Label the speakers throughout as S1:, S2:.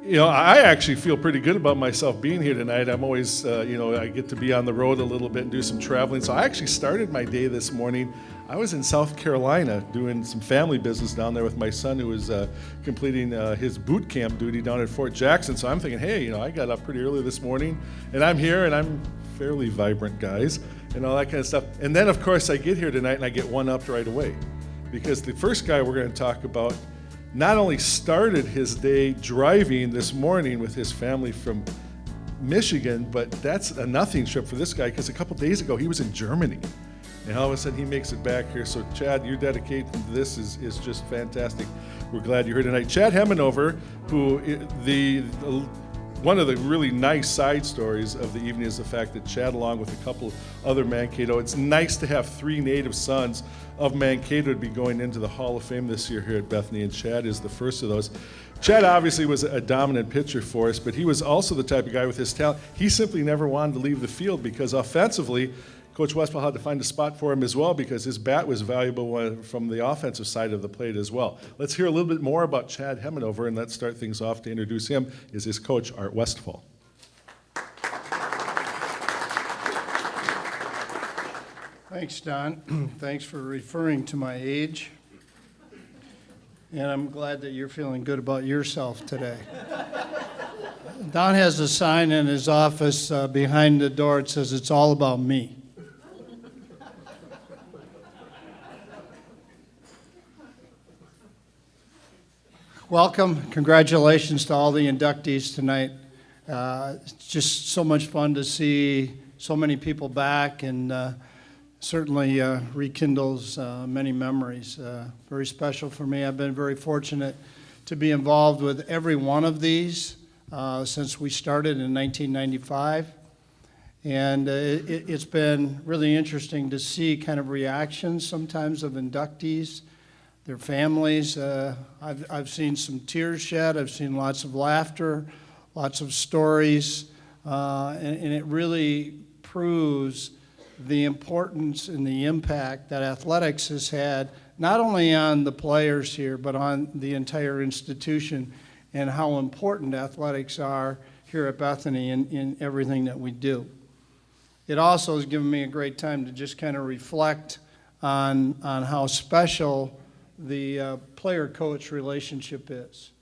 S1: I actually feel pretty good about myself being here tonight. I'm always, I get to be on the road a little bit and do some traveling. So I actually started my day this morning. I was in South Carolina doing some family business down there with my son who was completing his boot camp duty down at Fort Jackson. So I'm thinking, hey, I got up pretty early this morning and I'm here and I'm fairly vibrant, guys, and all that kind of stuff. And then, of course, I get here tonight and I get one-upped right away because the first guy we're going to talk about not only started his day driving this morning with his family from Michigan, but that's a nothing trip for this guy because a couple days ago he was in Germany. And all of a sudden he makes it back here. So Chad, your dedication to this is just fantastic. We're glad you're here tonight. Chad Hemanover, who one of the really nice side stories of the evening is the fact that Chad, along with a couple other Mankato, it's nice to have three native sons of Mankato to be going into the Hall of Fame this year here at Bethany, and Chad is the first of those. Chad obviously was a dominant pitcher for us, but he was also the type of guy with his talent. He simply never wanted to leave the field because offensively, Coach Westphal had to find a spot for him as well because his bat was valuable from the offensive side of the plate as well. Let's hear a little bit more about Chad Hemanover, and let's start things off. To introduce him is his coach, Art Westphal.
S2: Thanks, Don. Thanks for referring to my age. And I'm glad that you're feeling good about yourself today. Don has a sign in his office behind the door. It says, "It's all about me." Welcome. Congratulations to all the inductees tonight. It's just so much fun to see so many people back and certainly rekindles many memories. Very special for me. I've been very fortunate to be involved with every one of these since we started in 1995. And it's been really interesting to see kind of reactions sometimes of inductees, their families. I've seen some tears shed. I've seen lots of laughter, lots of stories. And it really proves the importance and the impact that athletics has had, not only on the players here, but on the entire institution, and how important athletics are here at Bethany in everything that we do. It also has given me a great time to just kind of reflect on how special the player-coach relationship is.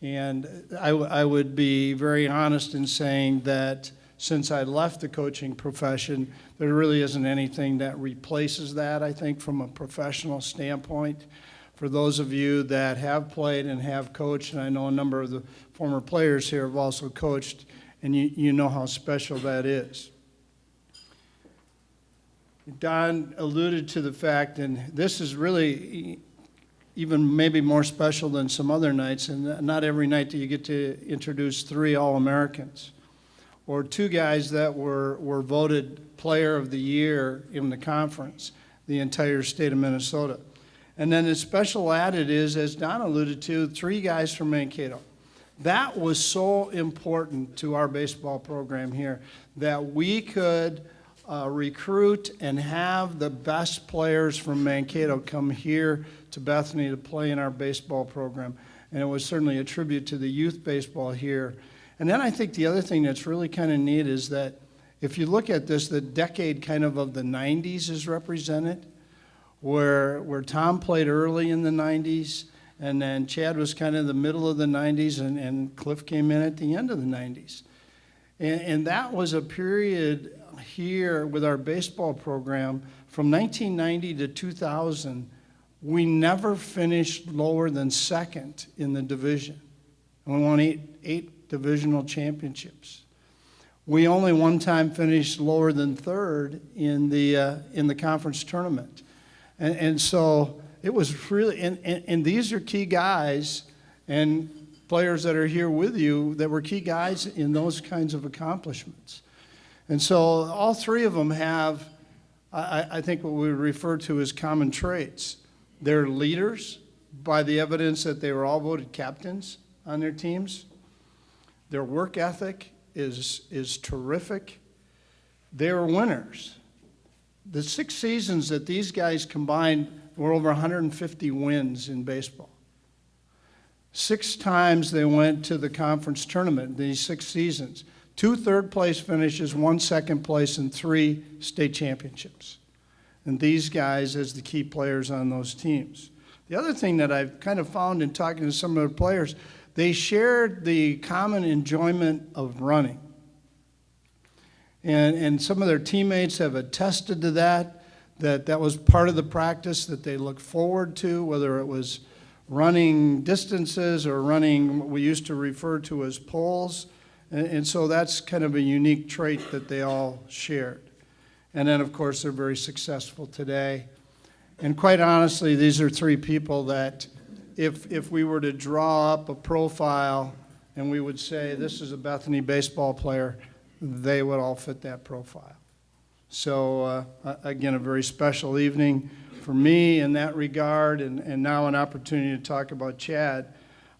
S2: And I would be very honest in saying that since I left the coaching profession, there really isn't anything that replaces that, I think, from a professional standpoint. For those of you that have played and have coached, and I know a number of the former players here have also coached, and you know how special that is. Don alluded to the fact, and this is really even maybe more special than some other nights, and not every night do you get to introduce three All-Americans or two guys that were voted Player of the Year in the conference, the entire state of Minnesota. And then the special added is, as Don alluded to, three guys from Mankato. That was so important to our baseball program here, that we could recruit and have the best players from Mankato come here to Bethany to play in our baseball program. And it was certainly a tribute to the youth baseball here. And then I think the other thing that's really kind of neat is that if you look at this, the decade kind of the 90s is represented, where Tom played early in the 90s, and then Chad was kind of the middle of the 90s, and Cliff came in at the end of the 90s. And that was a period here with our baseball program from 1990 to 2000. We never finished lower than second in the division. And we won eight divisional championships. We only one time finished lower than third in the conference tournament. And so it was really, and these are key guys and players that are here with you that were key guys in those kinds of accomplishments. And so all three of them have, I think, what we refer to as common traits. They're leaders by the evidence that they were all voted captains on their teams. Their work ethic is terrific. They were winners. The 6 seasons that these guys combined were over 150 wins in baseball. 6 times they went to the conference tournament, these 6 seasons. 2 third-place finishes, 1 second place, and 3 state championships. And these guys as the key players on those teams. The other thing that I've kind of found in talking to some of the players, they shared the common enjoyment of running. And some of their teammates have attested to that was part of the practice that they look forward to, whether it was running distances or running what we used to refer to as poles. And so that's kind of a unique trait that they all shared. And then, of course, they're very successful today. And quite honestly, these are 3 people that if we were to draw up a profile and we would say this is a Bethany baseball player, they would all fit that profile. So, again, a very special evening for me in that regard, and now an opportunity to talk about Chad.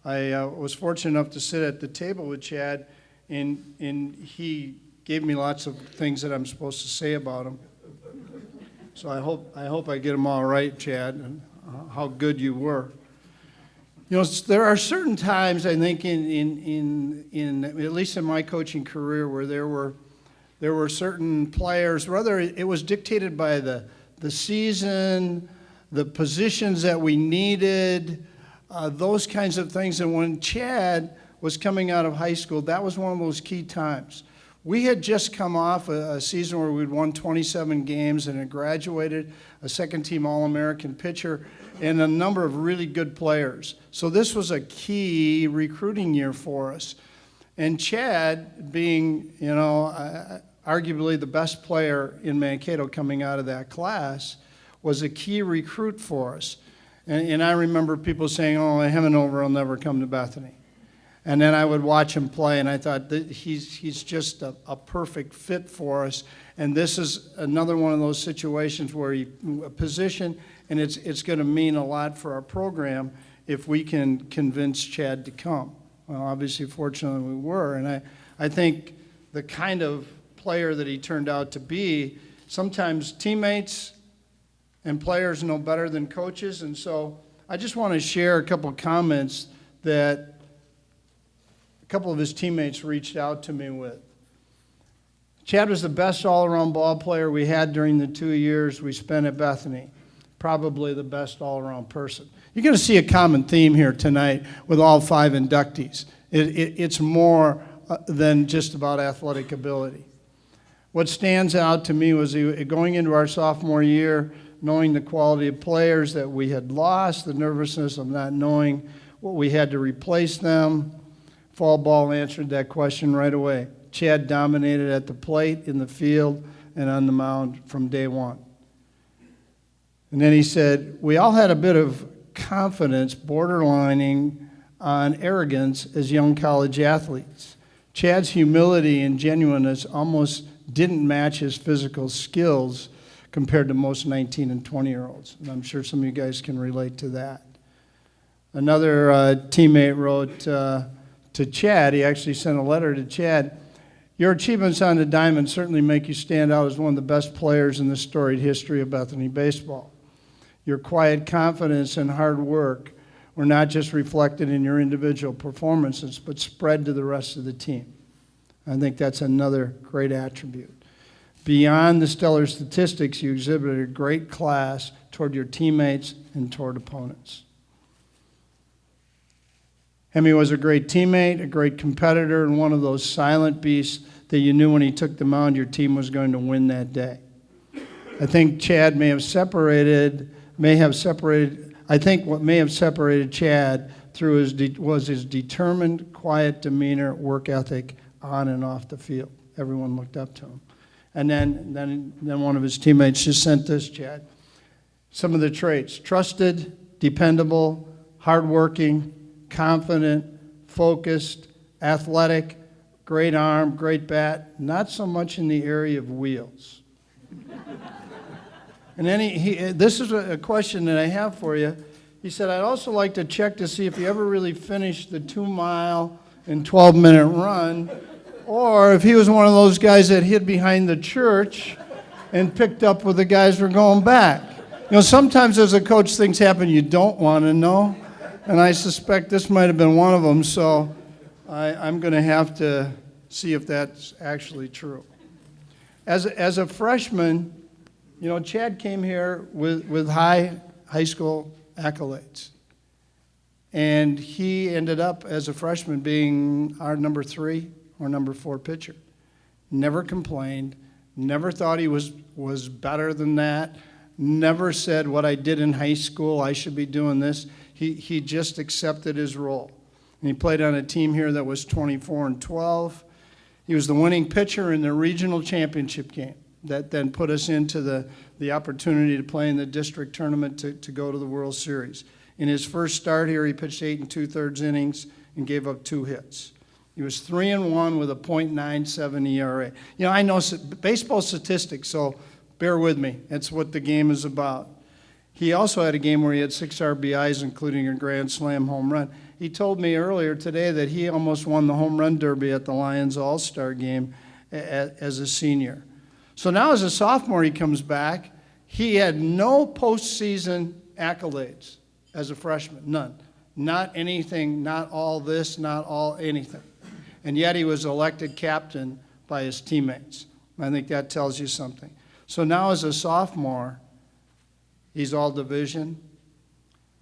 S2: I was fortunate enough to sit at the table with Chad, and he gave me lots of things that I'm supposed to say about him. So I hope I get them all right, Chad, and how good you were. You know, there are certain times, I think, in at least in my coaching career, where there were certain players, whether it was dictated by the season, the positions that we needed, those kinds of things. And when Chad was coming out of high school, that was one of those key times. We had just come off a season where we'd won 27 games and had graduated, a second-team All-American pitcher, and a number of really good players. So this was a key recruiting year for us. And Chad, being, you know, arguably the best player in Mankato coming out of that class, was a key recruit for us. And I remember people saying, oh, him and Over will never come to Bethany. And then I would watch him play, and I thought that he's just a perfect fit for us. And this is another one of those situations where a position, and it's going to mean a lot for our program if we can convince Chad to come. Well, obviously, fortunately, we were. And I think the kind of player that he turned out to be, sometimes teammates and players know better than coaches. And so I just want to share a couple of comments that a couple of his teammates reached out to me with. Chad was the best all-around ball player we had during the 2 years we spent at Bethany. Probably the best all-around person. You're going to see a common theme here tonight with all 5 inductees. It's more than just about athletic ability. What stands out to me was going into our sophomore year, knowing the quality of players that we had lost, the nervousness of not knowing what we had to replace them. Fall ball answered that question right away. Chad dominated at the plate, in the field, and on the mound from day one. And then he said, we all had a bit of confidence borderlining on arrogance as young college athletes. Chad's humility and genuineness almost didn't match his physical skills compared to most 19 and 20-year-olds. And I'm sure some of you guys can relate to that. Another teammate wrote to Chad, he actually sent a letter to Chad, your achievements on the diamond certainly make you stand out as one of the best players in the storied history of Bethany baseball. Your quiet confidence and hard work were not just reflected in your individual performances, but spread to the rest of the team. I think that's another great attribute. Beyond the stellar statistics, you exhibited a great class toward your teammates and toward opponents. Hemi was a great teammate, a great competitor, and one of those silent beasts that you knew when he took the mound your team was going to win that day. I think Chad I think what may have separated Chad was his determined, quiet demeanor, work ethic on and off the field. Everyone looked up to him. And then one of his teammates just sent this, Chad. Some of the traits: trusted, dependable, hardworking, confident, focused, athletic, great arm, great bat, not so much in the area of wheels. And then this is a question that I have for you. He said, I'd also like to check to see if you ever really finished the 2-mile and 12-minute run, or if he was one of those guys that hid behind the church and picked up where the guys were going back. You know, sometimes as a coach, things happen you don't want to know. And I suspect this might have been one of them, so I'm going to have to see if that's actually true. As a freshman, you know, Chad came here with high school accolades. And he ended up, as a freshman, being our number 3 or number 4 pitcher. Never complained, never thought he was better than that, never said what I did in high school, I should be doing this. He just accepted his role. And he played on a team here that was 24-12. He was the winning pitcher in the regional championship game that then put us into the opportunity to play in the district tournament to go to the World Series. In his first start here, he pitched 8 2/3 innings and gave up 2 hits. He was 3-1 with a .97 ERA. You know, I know baseball statistics, so bear with me. That's what the game is about. He also had a game where he had 6 RBIs, including a grand slam home run. He told me earlier today that he almost won the home run derby at the Lions All-Star game as a senior. So now as a sophomore, he comes back. He had no postseason accolades as a freshman, none. Not anything, not all this, not all anything. And yet he was elected captain by his teammates. I think that tells you something. So now as a sophomore, he's all division.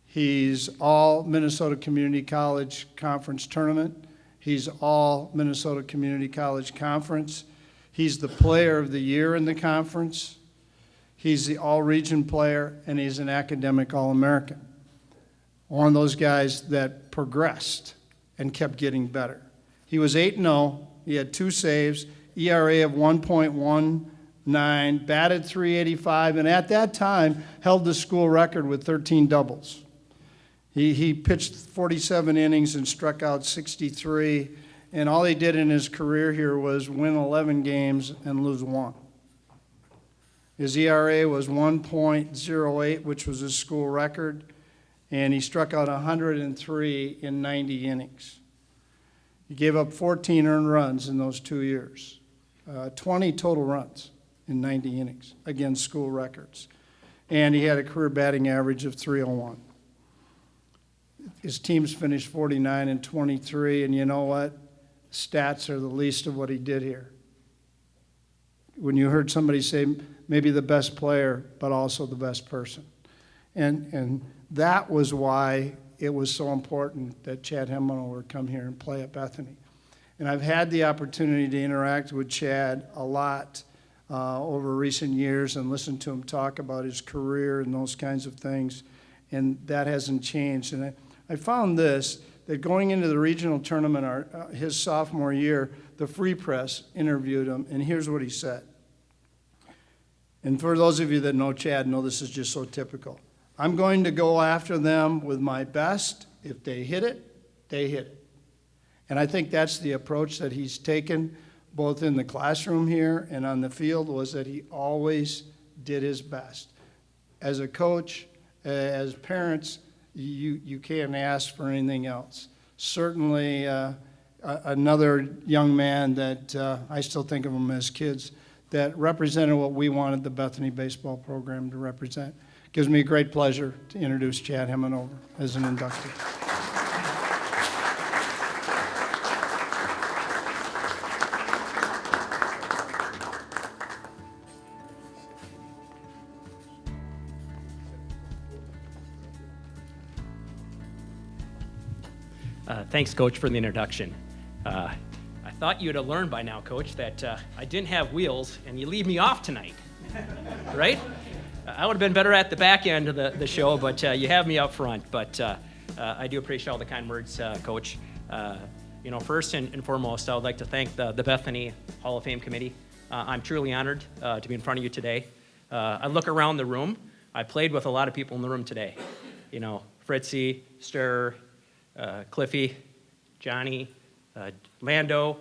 S2: He's all Minnesota Community College Conference tournament. He's all Minnesota Community College Conference. He's the player of the year in the conference. He's the all-region player, and he's an academic All-American. One of those guys that progressed and kept getting better. He was 8-0. He had 2 saves, ERA of 1.19, batted .385, and at that time held the school record with 13 doubles. He pitched 47 innings and struck out 63, and all he did in his career here was win 11 games and lose 1. His ERA was 1.08, which was his school record, and he struck out 103 in 90 innings. He gave up 14 earned runs in those 2 years, 20 total runs in 90 innings against school records. And he had a career batting average of .301. His teams finished 49-23, and you know what? Stats are the least of what he did here. When you heard somebody say maybe the best player, but also the best person. And that was why it was so important that Chad Hemano would come here and play at Bethany. And I've had the opportunity to interact with Chad a lot over recent years and listen to him talk about his career and those kinds of things, and that hasn't changed. And I found this, that going into the regional tournament his sophomore year, the Free Press interviewed him, and here's what he said. And for those of you that know Chad, know this is just so typical. I'm going to go after them with my best. If they hit it, they hit it. And I think that's the approach that he's taken both in the classroom here and on the field, was that he always did his best. As a coach, as parents, you can't ask for anything else. Certainly another young man that I still think of him as kids that represented what we wanted the Bethany baseball program to represent. Gives me great pleasure to introduce Chad Hemanover as an inductee.
S3: Thanks, Coach, for the introduction. I thought you'd have learned by now, Coach, that I didn't have wheels, and you leave me off tonight, right? I would have been better at the back end of the show, but you have me up front. But I do appreciate all the kind words, Coach. First and foremost, I would like to thank the Bethany Hall of Fame Committee. I'm truly honored to be in front of you today. I look around the room. I played with a lot of people in the room today. Fritzy, Stir, Cliffy, Johnny, Lando.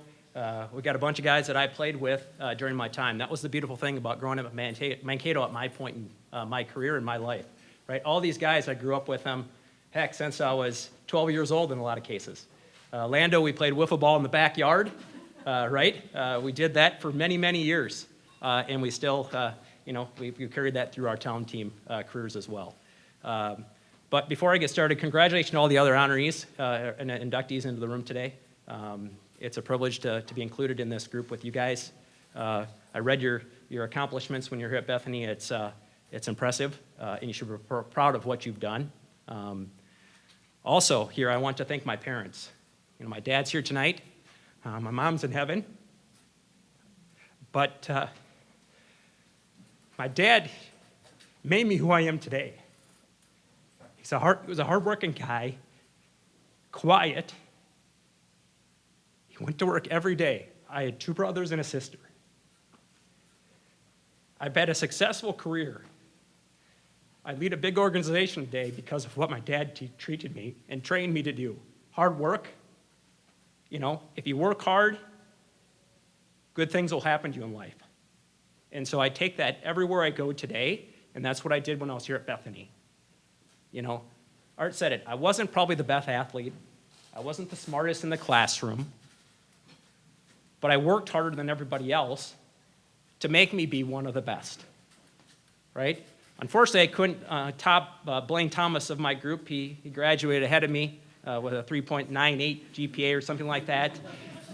S3: We got a bunch of guys that I played with during my time. That was the beautiful thing about growing up at Mankato at my point in my career and my life, right? All these guys, I grew up with them, heck, since I was 12 years old in a lot of cases. Lando, we played wiffle ball in the backyard, right? We did that for many, many years, and we still, we carried that through our town team careers as well. But before I get started, congratulations to all the other honorees and inductees into the room today. It's a privilege to be included in this group with you guys. I read your accomplishments when you're here at Bethany. It's impressive, and you should be proud of what you've done. Also, here I want to thank my parents. You know, my dad's here tonight. My mom's in heaven. But my dad made me who I am today. He was a hardworking guy, quiet. He went to work every day. I had 2 brothers and a sister. I've had a successful career. I lead a big organization today because of what my dad treated me and trained me to do. Hard work. You know, if you work hard, good things will happen to you in life. And so I take that everywhere I go today, and that's what I did when I was here at Bethany. You know, Art said it. I wasn't probably the best athlete. I wasn't the smartest in the classroom. But I worked harder than everybody else to make me be one of the best, right? Unfortunately, I couldn't top Blaine Thomas of my group. He graduated ahead of me with a 3.98 GPA or something like that.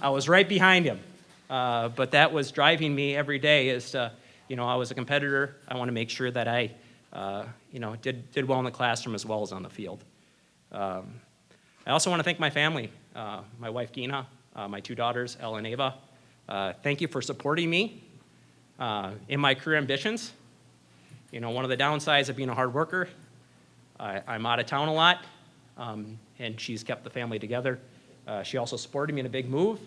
S3: I was right behind him. But that was driving me every day is, you know, I was a competitor. I want to make sure that I, you know, did well in the classroom as well as on the field. I also want to thank my family, my wife, Gina, my 2 daughters, Ella and Ava. Thank you for supporting me in my career ambitions. You know, one of the downsides of being a hard worker, I'm out of town a lot, and she's kept the family together. She also supported me in a big move.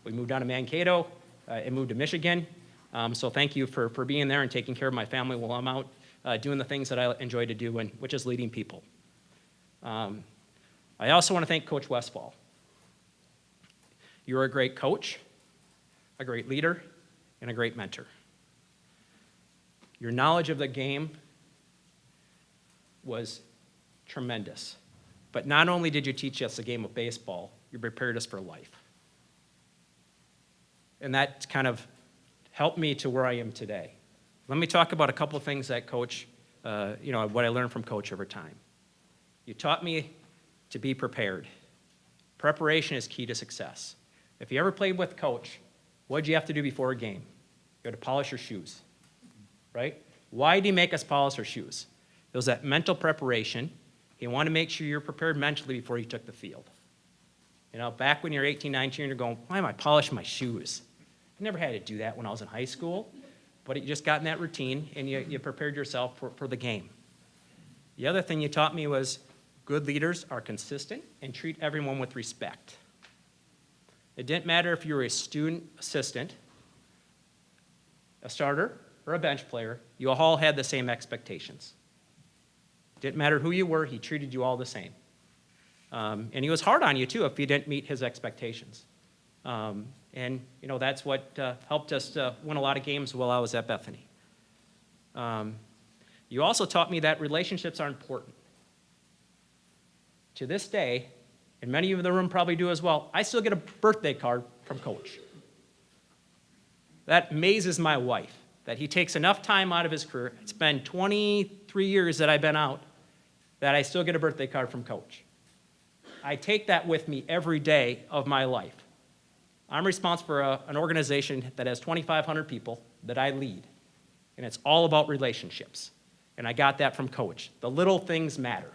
S3: We moved down to Mankato and moved to Michigan. So thank you for being there and taking care of my family while I'm out doing the things that I enjoy to do, which is leading people. I also want to thank Coach Westfall. You're a great coach, a great leader, and a great mentor. Your knowledge of the game was tremendous. But not only did you teach us the game of baseball, you prepared us for life. And that kind of helped me to where I am today. Let me talk about a couple of things that Coach, you know, what I learned from Coach over time. You taught me to be prepared. Preparation is key to success. If you ever played with Coach, what did you have to do before a game? You had to polish your shoes, right? Why did he make us polish our shoes? It was that mental preparation. He wanted to make sure you're prepared mentally before you took the field. You know, back when you're 18, 19, you're going, why am I polishing my shoes? I never had to do that when I was in high school, but you just got in that routine and you prepared yourself for the game. The other thing you taught me was good leaders are consistent and treat everyone with respect. It didn't matter if you were a student assistant, a starter, or a bench player, you all had the same expectations. It didn't matter who you were, he treated you all the same. And he was hard on you, too, if you didn't meet his expectations. And, you know, that's what helped us win a lot of games while I was at Bethany. You also taught me that relationships are important. To this day, and many of you in the room probably do as well, I still get a birthday card from Coach. That amazes my wife, that he takes enough time out of his career. It's been 23 years that I've been out, that I still get a birthday card from Coach. I take that with me every day of my life. I'm responsible for an organization that has 2,500 people that I lead, and it's all about relationships. And I got that from Coach. The little things matter.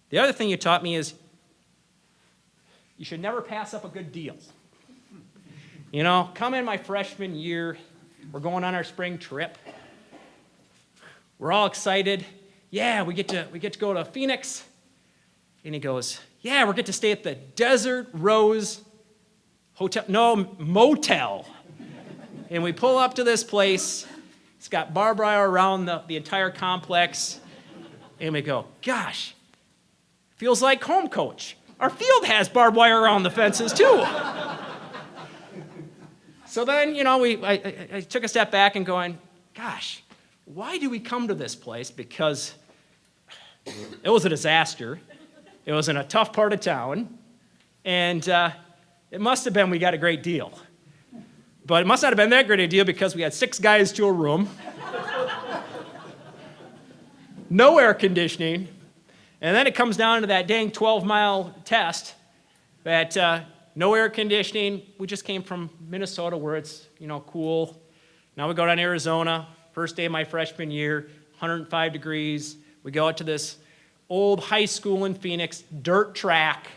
S3: The other thing you taught me is you should never pass up a good deal. You know, come in my freshman year, we're going on our spring trip. We're all excited. Yeah, we get to go to Phoenix. And he goes, yeah, we're get to stay at the Desert Rose Hotel, no, motel. And we pull up to this place. It's got barbed wire around the entire complex. And we go, gosh, feels like home, Coach. Our field has barbed wire around the fences, too. So then, you know, I took a step back and going, gosh, why do we come to this place? Because it was a disaster. It was in a tough part of town. And it must have been we got a great deal. But it must not have been that great a deal because we had 6 guys to a room. no air conditioning, and then it comes down to that dang 12-mile test that no air conditioning. We just came from Minnesota where it's, cool. Now we go down to Arizona, first day of my freshman year, 105 degrees. We go out to this old high school in Phoenix, dirt track.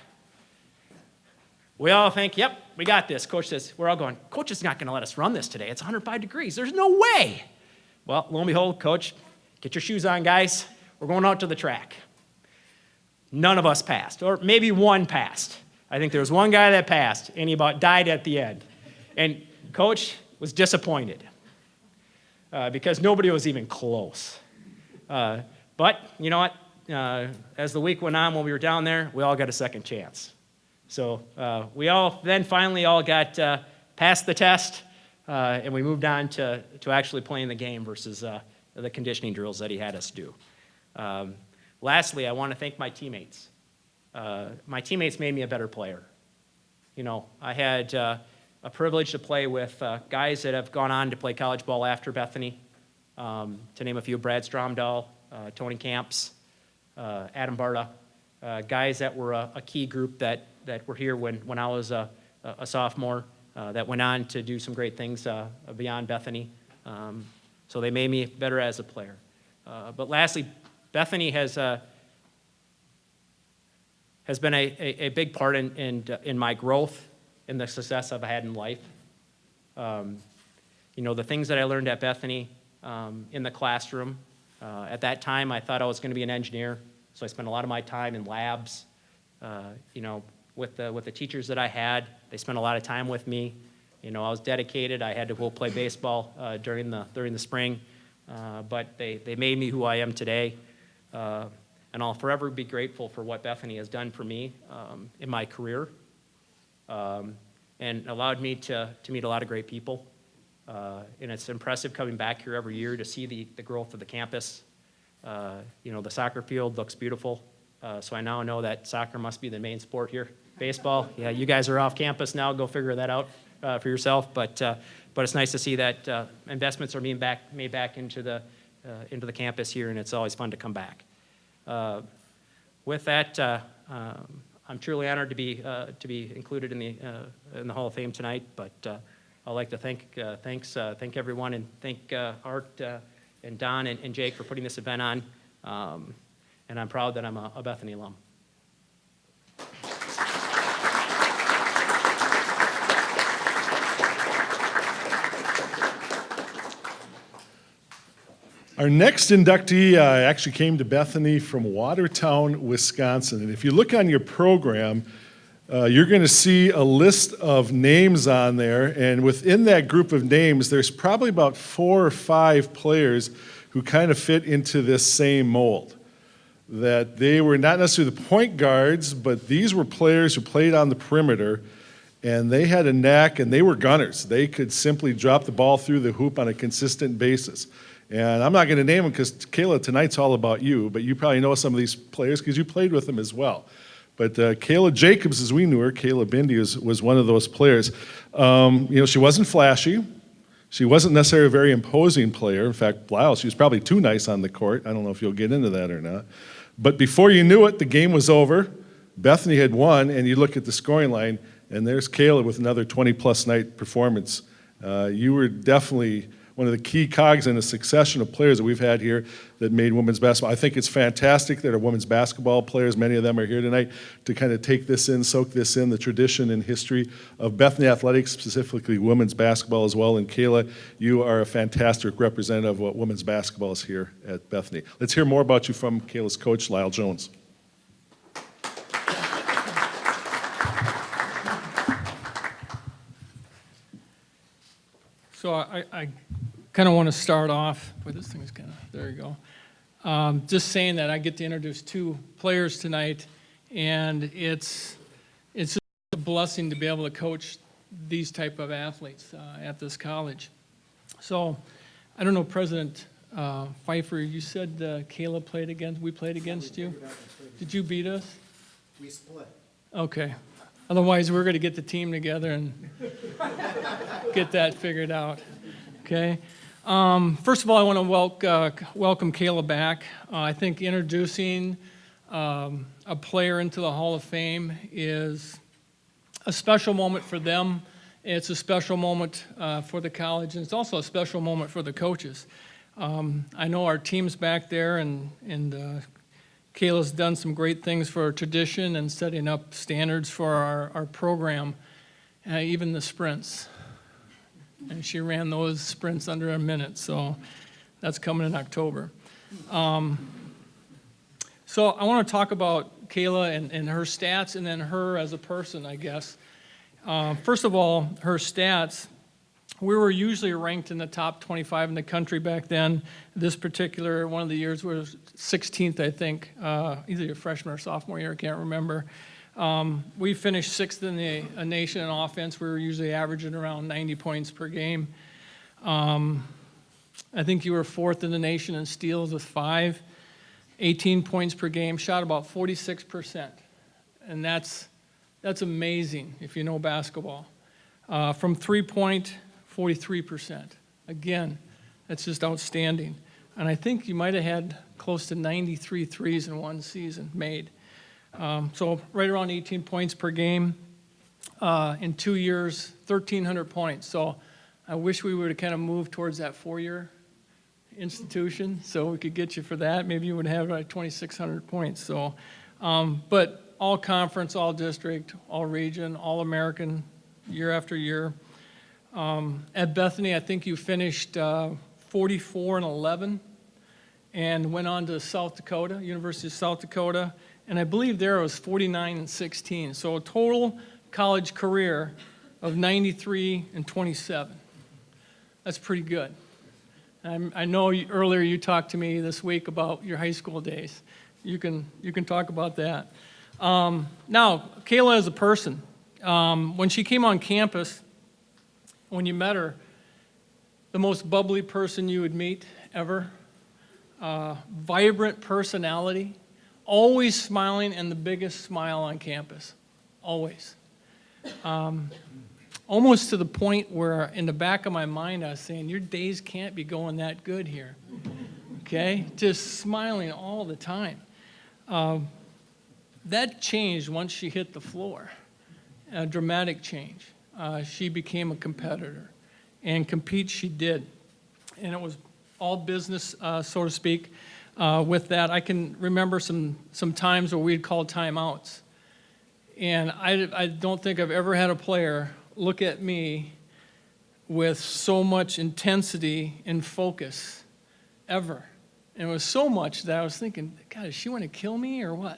S3: We all think, yep, we got this. Coach says, we're all going, Coach is not going to let us run this today. It's 105 degrees. There's no way. Well, lo and behold, Coach, get your shoes on, guys. We're going out to the track. None of us passed, or maybe one passed. I think there was one guy that passed, and he about died at the end. And Coach was disappointed because nobody was even close. But you know what? As the week went on, when we were down there, we all got a second chance. So we all then finally all got past the test, and we moved on to actually playing the game versus the conditioning drills that he had us do. Lastly, I want to thank my teammates. My teammates made me a better player. I had a privilege to play with guys that have gone on to play college ball after Bethany, to name a few: Brad Stromdahl, Tony Camps, Adam Barta, guys that were a key group that were here when I was a sophomore, that went on to do some great things beyond Bethany. So they made me better as a player. But lastly, Bethany has been a big part in my growth and the success I've had in life. The things that I learned at Bethany in the classroom. At that time, I thought I was going to be an engineer, so I spent a lot of my time in labs. With the teachers that I had, they spent a lot of time with me. I was dedicated. I had to go play baseball during the spring, but they made me who I am today. And I'll forever be grateful for what Bethany has done for me in my career, and allowed me to meet a lot of great people. And it's impressive coming back here every year to see the growth of the campus. The soccer field looks beautiful. So I now know that soccer must be the main sport here. Baseball, yeah, you guys are off campus now. Go figure that out for yourself. But it's nice to see that investments are being made back into the campus here, and it's always fun to come back. With that, I'm truly honored to be included in the Hall of Fame tonight. But I'd like to thank everyone, and thank Art and Don and Jake for putting this event on. And I'm proud that I'm a Bethany alum.
S1: Our next inductee actually came to Bethany from Watertown, Wisconsin. And if you look on your program, you're going to see a list of names on there. And within that group of names, there's probably about 4 or 5 players who kind of fit into this same mold. That they were not necessarily the point guards, but these were players who played on the perimeter, and they had a knack, and they were gunners. They could simply drop the ball through the hoop on a consistent basis. And I'm not going to name them because, Kayla, tonight's all about you, but you probably know some of these players because you played with them as well. But Kayla Jacobs, as we knew her, Kayla Bindi was one of those players. She wasn't flashy. She wasn't necessarily a very imposing player. In fact, Lyle, she was probably too nice on the court. I don't know if you'll get into that or not. But before you knew it, the game was over. Bethany had won, and you look at the scoring line, and there's Kayla with another 20-plus night performance. You were definitely one of the key cogs in a succession of players that we've had here that made women's basketball. I think it's fantastic that our women's basketball players, many of them are here tonight, to kind of take this in, soak this in, the tradition and history of Bethany athletics, specifically women's basketball as well. And Kayla, you are a fantastic representative of what women's basketball is here at Bethany. Let's hear more about you from Kayla's coach, Lyle Jones.
S4: So I kind of want to start off, boy, this thing is kind of, there you go. Just saying that I get to introduce 2 players tonight, and it's just a blessing to be able to coach these type of athletes at this college. So I don't know, President Pfeiffer, you said Kayla we played against you? Did you beat us?
S5: We split.
S4: Okay. Otherwise, we're going to get the team together and get that figured out. Okay? First of all, I want to welcome Kayla back. I think introducing a player into the Hall of Fame is a special moment for them. It's a special moment for the college, and it's also a special moment for the coaches. I know our team's back there, and Kayla's done some great things for our tradition and setting up standards for our program, even the sprints. And she ran those sprints under a minute, so that's coming in October. So I want to talk about Kayla and her stats, and then her as a person, I guess. First of all, her stats, we were usually ranked in the top 25 in the country back then. This particular one of the years was 16th, I think, either your freshman or sophomore year, I can't remember. We finished 6th in the nation in offense. We were usually averaging around 90 points per game. I think you were 4th in the nation in steals with 5, 18 points per game, shot about 46%. And that's amazing if you know basketball. From three-point, 43%. Again, that's just outstanding. And I think you might have had close to 93 threes in one season made. So right around 18 points per game. In 2 years, 1,300 points. So I wish we would have kind of moved towards that 4-year institution so we could get you for that. Maybe you would have like 2,600 points. So, but all conference, all district, all region, all American, year after year. At Bethany, I think you finished 44-11 and went on to South Dakota, University of South Dakota. And I believe there it was 49-16. So a total college career of 93-27. That's pretty good. I know earlier you talked to me this week about your high school days. You can talk about that. Now, Kayla as a person, when she came on campus, when you met her, the most bubbly person you would meet ever, vibrant personality, always smiling and the biggest smile on campus, always. Almost to the point where in the back of my mind I was saying, your days can't be going that good here, okay? Just smiling all the time. That changed once she hit the floor, a dramatic change. She became a competitor, and compete she did. And it was all business, so to speak. With that, I can remember some times where we'd call timeouts. And I don't think I've ever had a player look at me with so much intensity and focus, ever. And it was so much that I was thinking, God, does she want to kill me or what?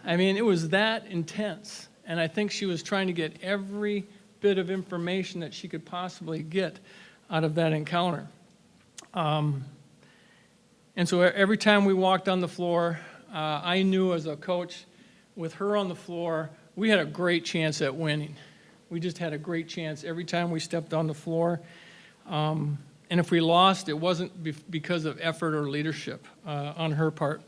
S4: I mean, it was that intense. And I think she was trying to get every bit of information that she could possibly get out of that encounter. And so every time we walked on the floor, I knew as a coach, with her on the floor, we had a great chance at winning. We just had a great chance every time we stepped on the floor. And if we lost, it wasn't because of effort or leadership on her part.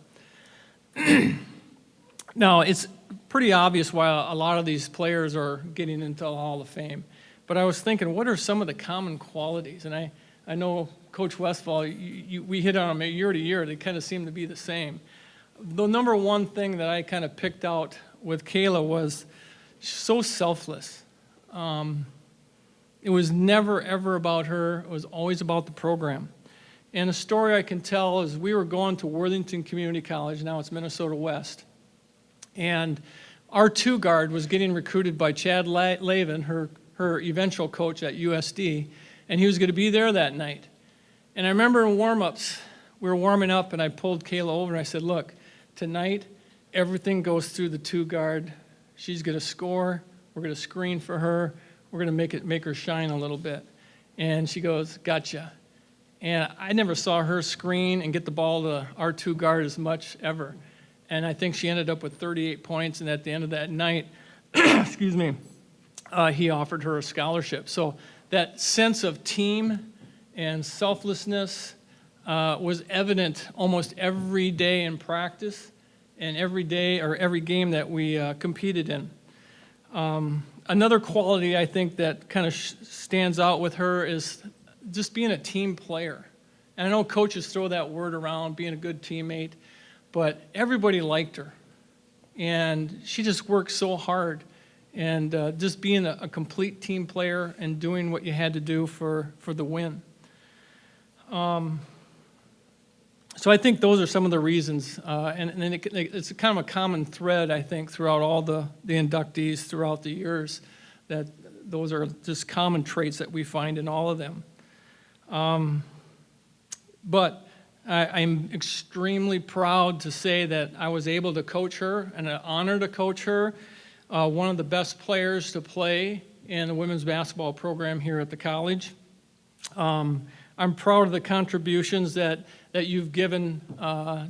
S4: Now, it's pretty obvious why a lot of these players are getting into the Hall of Fame. But I was thinking, what are some of the common qualities? And I know Coach Westphal, we hit on them year to year. They kind of seem to be the same. The number one thing that I kind of picked out with Kayla was so selfless. It was never, ever about her. It was always about the program. And a story I can tell is we were going to Worthington Community College. Now it's Minnesota West. And our two guard was getting recruited by Chad Lavin, her eventual coach at USD, and he was going to be there that night. And I remember in warm-ups, we were warming up, and I pulled Kayla over, and I said, look, tonight, everything goes through the two guard. She's going to score. We're going to screen for her. We're going to make her shine a little bit. And she goes, gotcha. And I never saw her screen and get the ball to our two guard as much ever. And I think she ended up with 38 points, and at the end of that night, excuse me, he offered her a scholarship. So that sense of team and selflessness was evident almost every day in practice and every day or every game that we competed in. Another quality I think that kind of stands out with her is just being a team player. And I know coaches throw that word around, being a good teammate, but everybody liked her. And she just worked so hard. And just being a complete team player and doing what you had to do for the win. So I think those are some of the reasons, and it's kind of a common thread, I think, throughout all the inductees throughout the years, that those are just common traits that we find in all of them. But I'm extremely proud to say that I was able to coach her, and an honor to coach her, one of the best players to play in the women's basketball program here at the college. I'm proud of the contributions that you've given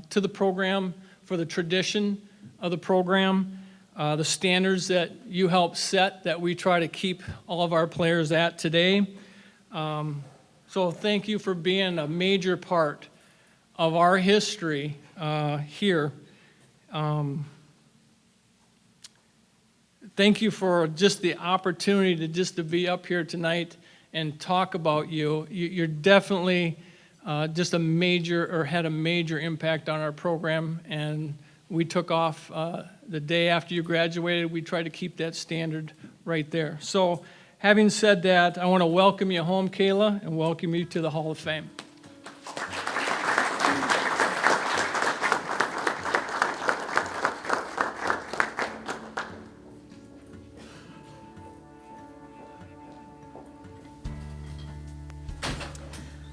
S4: to the program, for the tradition of the program, the standards that you help set that we try to keep all of our players at today. So thank you for being a major part of our history here. Thank you for just the opportunity to be up here tonight and talk about you. You're definitely just a major, or had a major impact on our program, and we took off the day after you graduated. We tried to keep that standard right there. So having said that, I want to welcome you home, Kayla, and welcome you to the Hall of Fame.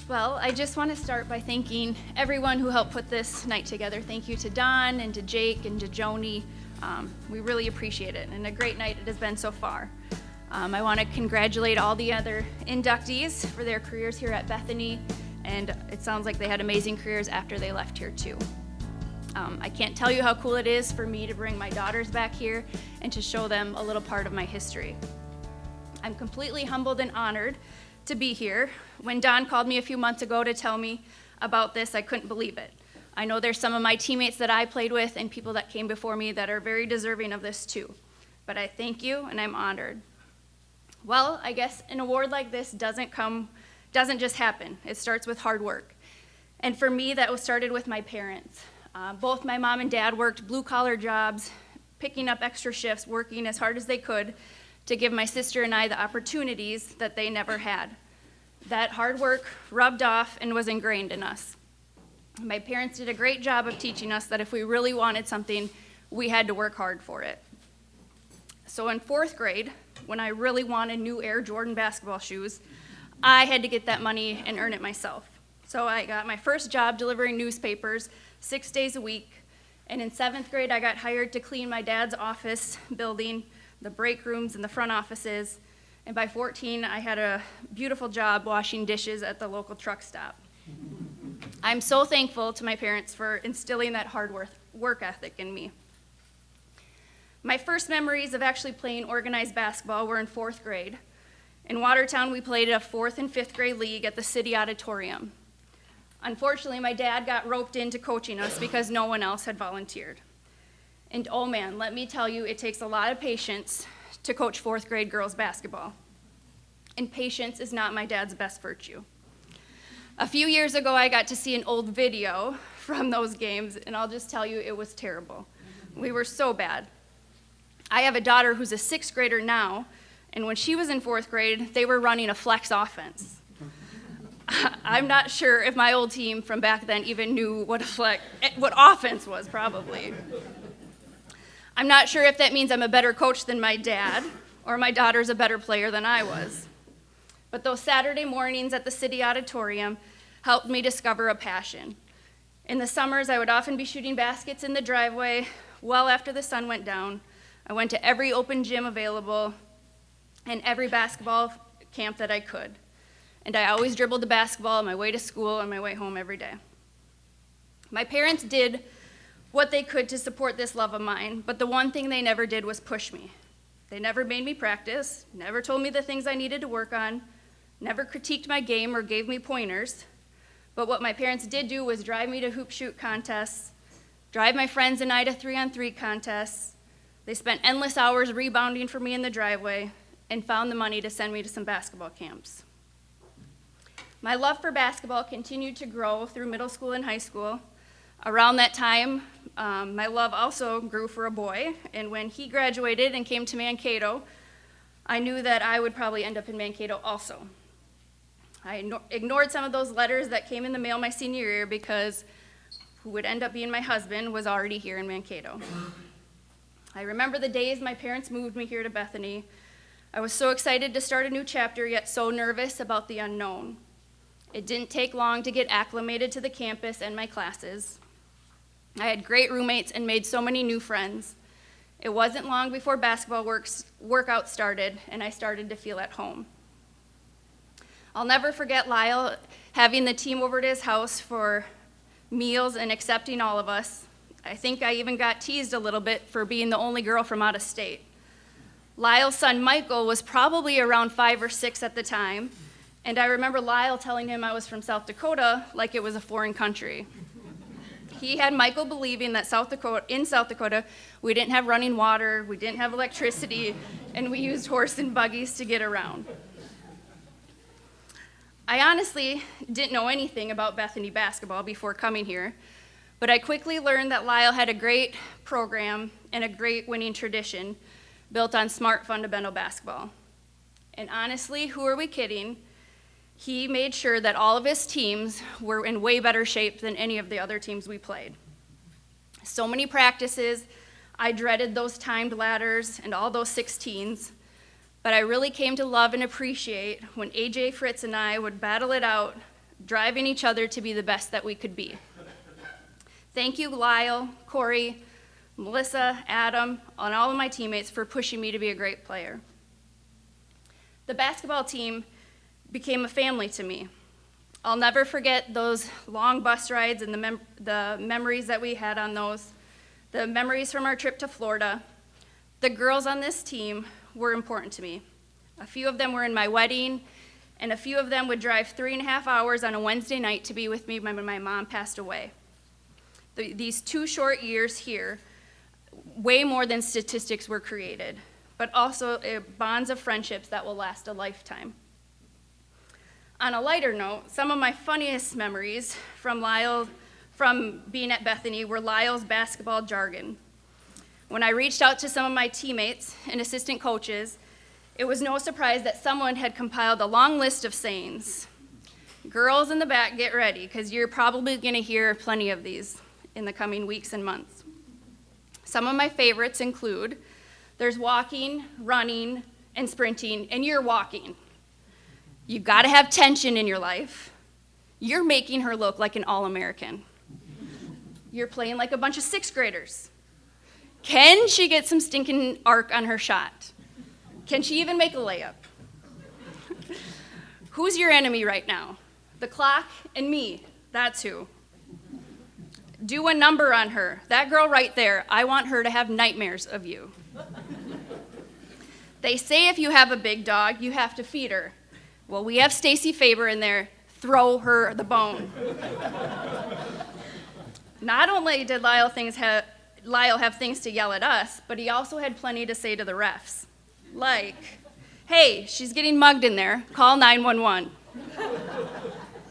S5: Well, I just want to start by thanking everyone who helped put this night together. Thank you to Don and to Jake and to Joni. We really appreciate it, and a great night it has been so far. I want to congratulate all the other inductees for their careers here at Bethany, and it sounds like they had amazing careers after they left here too. I can't tell you how cool it is for me to bring my daughters back here and to show them a little part of my history. I'm completely humbled and honored to be here. When Don called me a few months ago to tell me about this, I couldn't believe it. I know there's some of my teammates that I played with and people that came before me that are very deserving of this too. But I thank you, and I'm honored. Well, I guess an award like this doesn't just happen. It starts with hard work. And for me, that was started with my parents. Both my mom and dad worked blue-collar jobs, picking up extra shifts, working as hard as they could to give my sister and I the opportunities that they never had. That hard work rubbed off and was ingrained in us. My parents did a great job of teaching us that if we really wanted something, we had to work hard for it. So in 4th grade, when I really wanted new Air Jordan basketball shoes, I had to get that money and earn it myself. So I got my first job delivering newspapers 6 days a week, and in 7th grade, I got hired to clean my dad's office building, the break rooms and the front offices, and by 14, I had a beautiful job washing dishes at the local truck stop. I'm so thankful to my parents for instilling that hard work ethic in me. My first memories of actually playing organized basketball were in 4th grade. In Watertown, we played a 4th and 5th grade league at the city auditorium. Unfortunately, my dad got roped into coaching us because no one else had volunteered. And oh man, let me tell you, it takes a lot of patience to coach 4th grade girls basketball. And patience is not my dad's best virtue. A few years ago, I got to see an old video from those games, and I'll just tell you, it was terrible. We were so bad. I have a daughter who's a 6th grader now, and when she was in 4th grade, they were running a flex offense. I'm not sure if my old team from back then even knew what offense was, probably. I'm not sure if that means I'm a better coach than my dad, or my daughter's a better player than I was. But those Saturday mornings at the city auditorium helped me discover a passion. In the summers, I would often be shooting baskets in the driveway well after the sun went down. I went to every open gym available and every basketball camp that I could. And I always dribbled the basketball on my way to school and my way home every day. My parents did what they could to support this love of mine, but the one thing they never did was push me. They never made me practice, never told me the things I needed to work on, never critiqued my game or gave me pointers. But what my parents did do was drive me to hoop shoot contests, drive my friends and I to 3-on-3 contests. They spent endless hours rebounding for me in the driveway and found the money to send me to some basketball camps. My love for basketball continued to grow through middle school and high school. Around that time, my love also grew for a boy, and when he graduated and came to Mankato, I knew that I would probably end up in Mankato also. I ignored some of those letters that came in the mail my senior year because who would end up being my husband was already here in Mankato. I remember the days my parents moved me here to Bethany. I was so excited to start a new chapter, yet so nervous about the unknown. It didn't take long to get acclimated to the campus and my classes. I had great roommates and made so many new friends. It wasn't long before basketball workout started, and I started to feel at home. I'll never forget Lyle having the team over to his house for meals and accepting all of us. I think I even got teased a little bit for being the only girl from out of state. Lyle's son Michael was probably around 5 or 6 at the time, and I remember Lyle telling him I was from South Dakota like it was a foreign country. He had Michael believing that in South Dakota, we didn't have running water, we didn't have electricity, and we used horse and buggies to get around. I honestly didn't know anything about Bethany basketball before coming here, but I quickly learned that Lyle had a great program and a great winning tradition built on smart, fundamental basketball. And honestly, who are we kidding? He made sure that all of his teams were in way better shape than any of the other teams we played. So many practices, I dreaded those timed ladders and all those 16s, but I really came to love and appreciate when AJ, Fritz, and I would battle it out, driving each other to be the best that we could be. Thank you, Lyle, Corey, Melissa, Adam, and all of my teammates for pushing me to be a great player. The basketball team became a family to me. I'll never forget those long bus rides and the memories that we had on those, the memories from our trip to Florida. The girls on this team were important to me. A few of them were in my wedding, and a few of them would drive 3.5 hours on a Wednesday night to be with me when my mom passed away. These 2 short years here, way more than statistics were created, but also bonds of friendships that will last a lifetime. On a lighter note, some of my funniest memories from being at Bethany were Lyle's basketball jargon. When I reached out to some of my teammates and assistant coaches, it was no surprise that someone had compiled a long list of sayings. Girls in the back, get ready, because you're probably going to hear plenty of these in the coming weeks and months. Some of my favorites include, there's walking, running, and sprinting, and you're walking. You've got to have tension in your life. You're making her look like an All-American. You're playing like a bunch of 6th graders. Can she get some stinking arc on her shot? Can she even make a layup? Who's your enemy right now? The clock and me, that's who. Do a number on her. That girl right there, I want her to have nightmares of you. They say if you have a big dog, you have to feed her. Well, we have Stacy Faber in there. Throw her the bone. Not only did Lyle have things to yell at us, but he also had plenty to say to the refs. Like, hey, she's getting mugged in there. Call 911.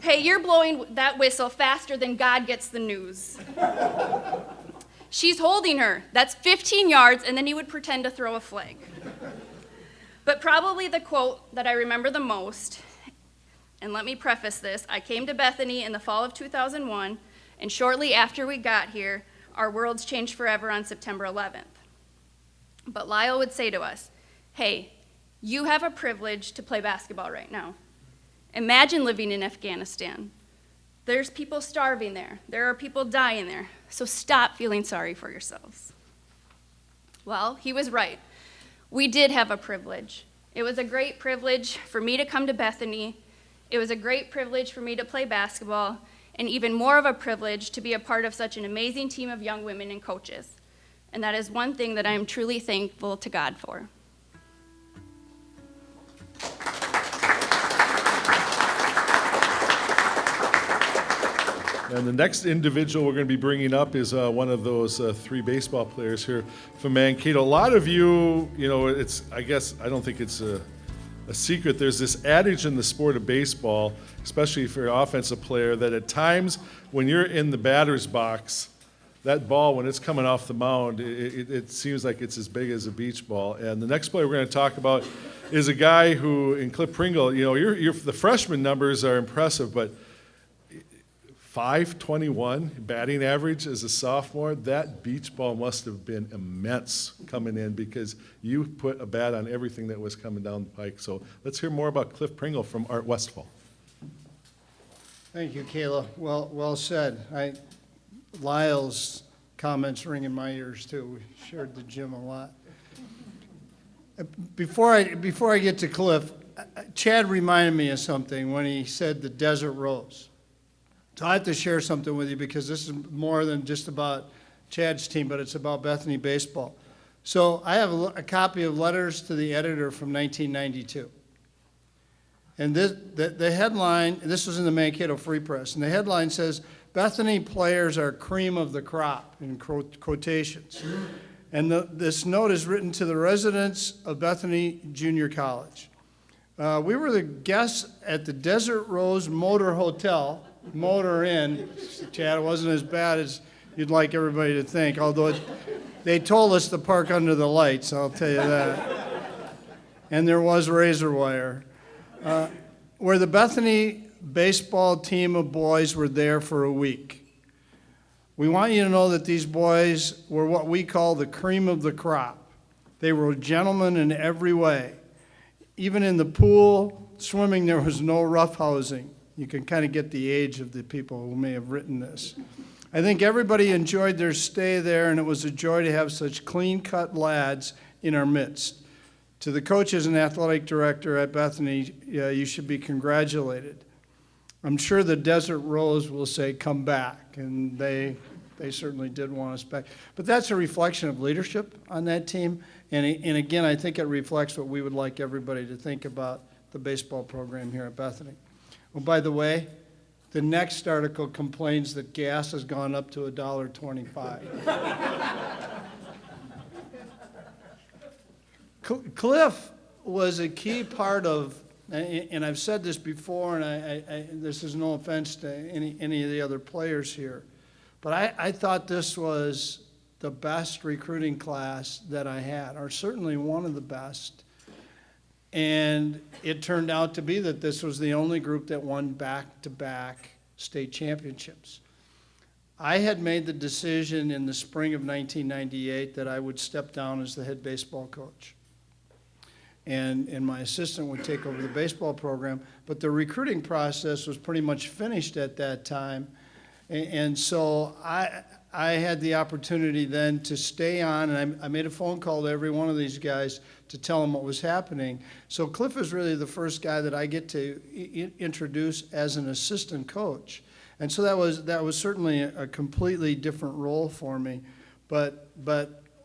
S5: Hey, you're blowing that whistle faster than God gets the news. She's holding her. That's 15 yards, and then he would pretend to throw a flag. But probably the quote that I remember the most, and let me preface this, I came to Bethany in the fall of 2001, and shortly after we got here, our worlds changed forever on September 11th. But Lyle would say to us, hey, you have a privilege to play basketball right now. Imagine living in Afghanistan. There's people starving there. There are people dying there. So stop feeling sorry for yourselves. Well, he was right. We did have a privilege. It was a great privilege for me to come to Bethany. It was a great privilege for me to play basketball, and even more of a privilege to be a part of such an amazing team of young women and coaches. And that is one thing that I am truly thankful to God for.
S1: And the next individual we're going to be bringing up is one of those 3 baseball players here from Mankato. A lot of you, I don't think it's a secret. There's this adage in the sport of baseball, especially for an offensive player, that at times when you're in the batter's box, that ball, when it's coming off the mound, it seems like it's as big as a beach ball. And the next player we're going to talk about is a guy who, in Cliff Pringle, the freshman numbers are impressive, but 521 batting average as a sophomore, that beach ball must have been immense coming in because you put a bat on everything that was coming down the pike. So let's hear more about Cliff Pringle from Art Westfall.
S2: Thank you, Kayla. Well said. Lyle's comments ring in my ears too. We shared the gym a lot. Before I get to Cliff, Chad reminded me of something when he said the Desert Rose. So I have to share something with you because this is more than just about Chad's team, but it's about Bethany baseball. So I have a copy of Letters to the Editor from 1992. And the headline, this was in the Mankato Free Press, and the headline says, Bethany players are cream of the crop, in quotations. And this note is written to the residents of Bethany Junior College. We were the guests at the Desert Rose Motor Hotel, Motor Inn. Chad, it wasn't as bad as you'd like everybody to think, although they told us to park under the lights, I'll tell you that. And there was razor wire. Where the Bethany baseball team of boys were there for a week. We want you to know that these boys were what we call the cream of the crop. They were gentlemen in every way. Even in the pool, swimming, there was no roughhousing. You can kind of get the age of the people who may have written this. I think everybody enjoyed their stay there, and it was a joy to have such clean-cut lads in our midst. To the coaches and athletic director at Bethany, you should be congratulated. I'm sure the Desert Rose will say, come back, and they certainly did want us back. But that's a reflection of leadership on that team, and again, I think it reflects what we would like everybody to think about the baseball program here at Bethany. Well, by the way, the next article complains that gas has gone up to $1.25. Cliff was a key part of, and I've said this before, and this is no offense to any of the other players here, but I thought this was the best recruiting class that I had, or certainly one of the best. And it turned out to be that this was the only group that won back-to-back state championships. I had made the decision in the spring of 1998 that I would step down as the head baseball coach. And my assistant would take over the baseball program, but the recruiting process was pretty much finished at that time. And so I had the opportunity then to stay on, and I made a phone call to every one of these guys to tell them what was happening. So Cliff is really the first guy that I get to introduce as an assistant coach. And so that was certainly a completely different role for me, but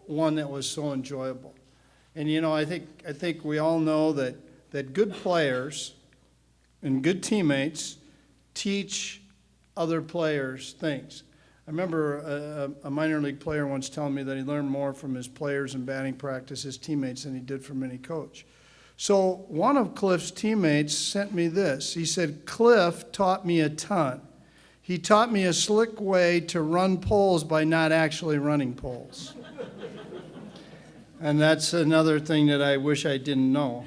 S2: one that was so enjoyable. And I think we all know that good players and good teammates teach other players things. I remember a minor league player once telling me that he learned more from his players in batting practice, his teammates, than he did from any coach. So one of Cliff's teammates sent me this. He said, Cliff taught me a ton. He taught me a slick way to run polls by not actually running polls. And that's another thing that I wish I didn't know.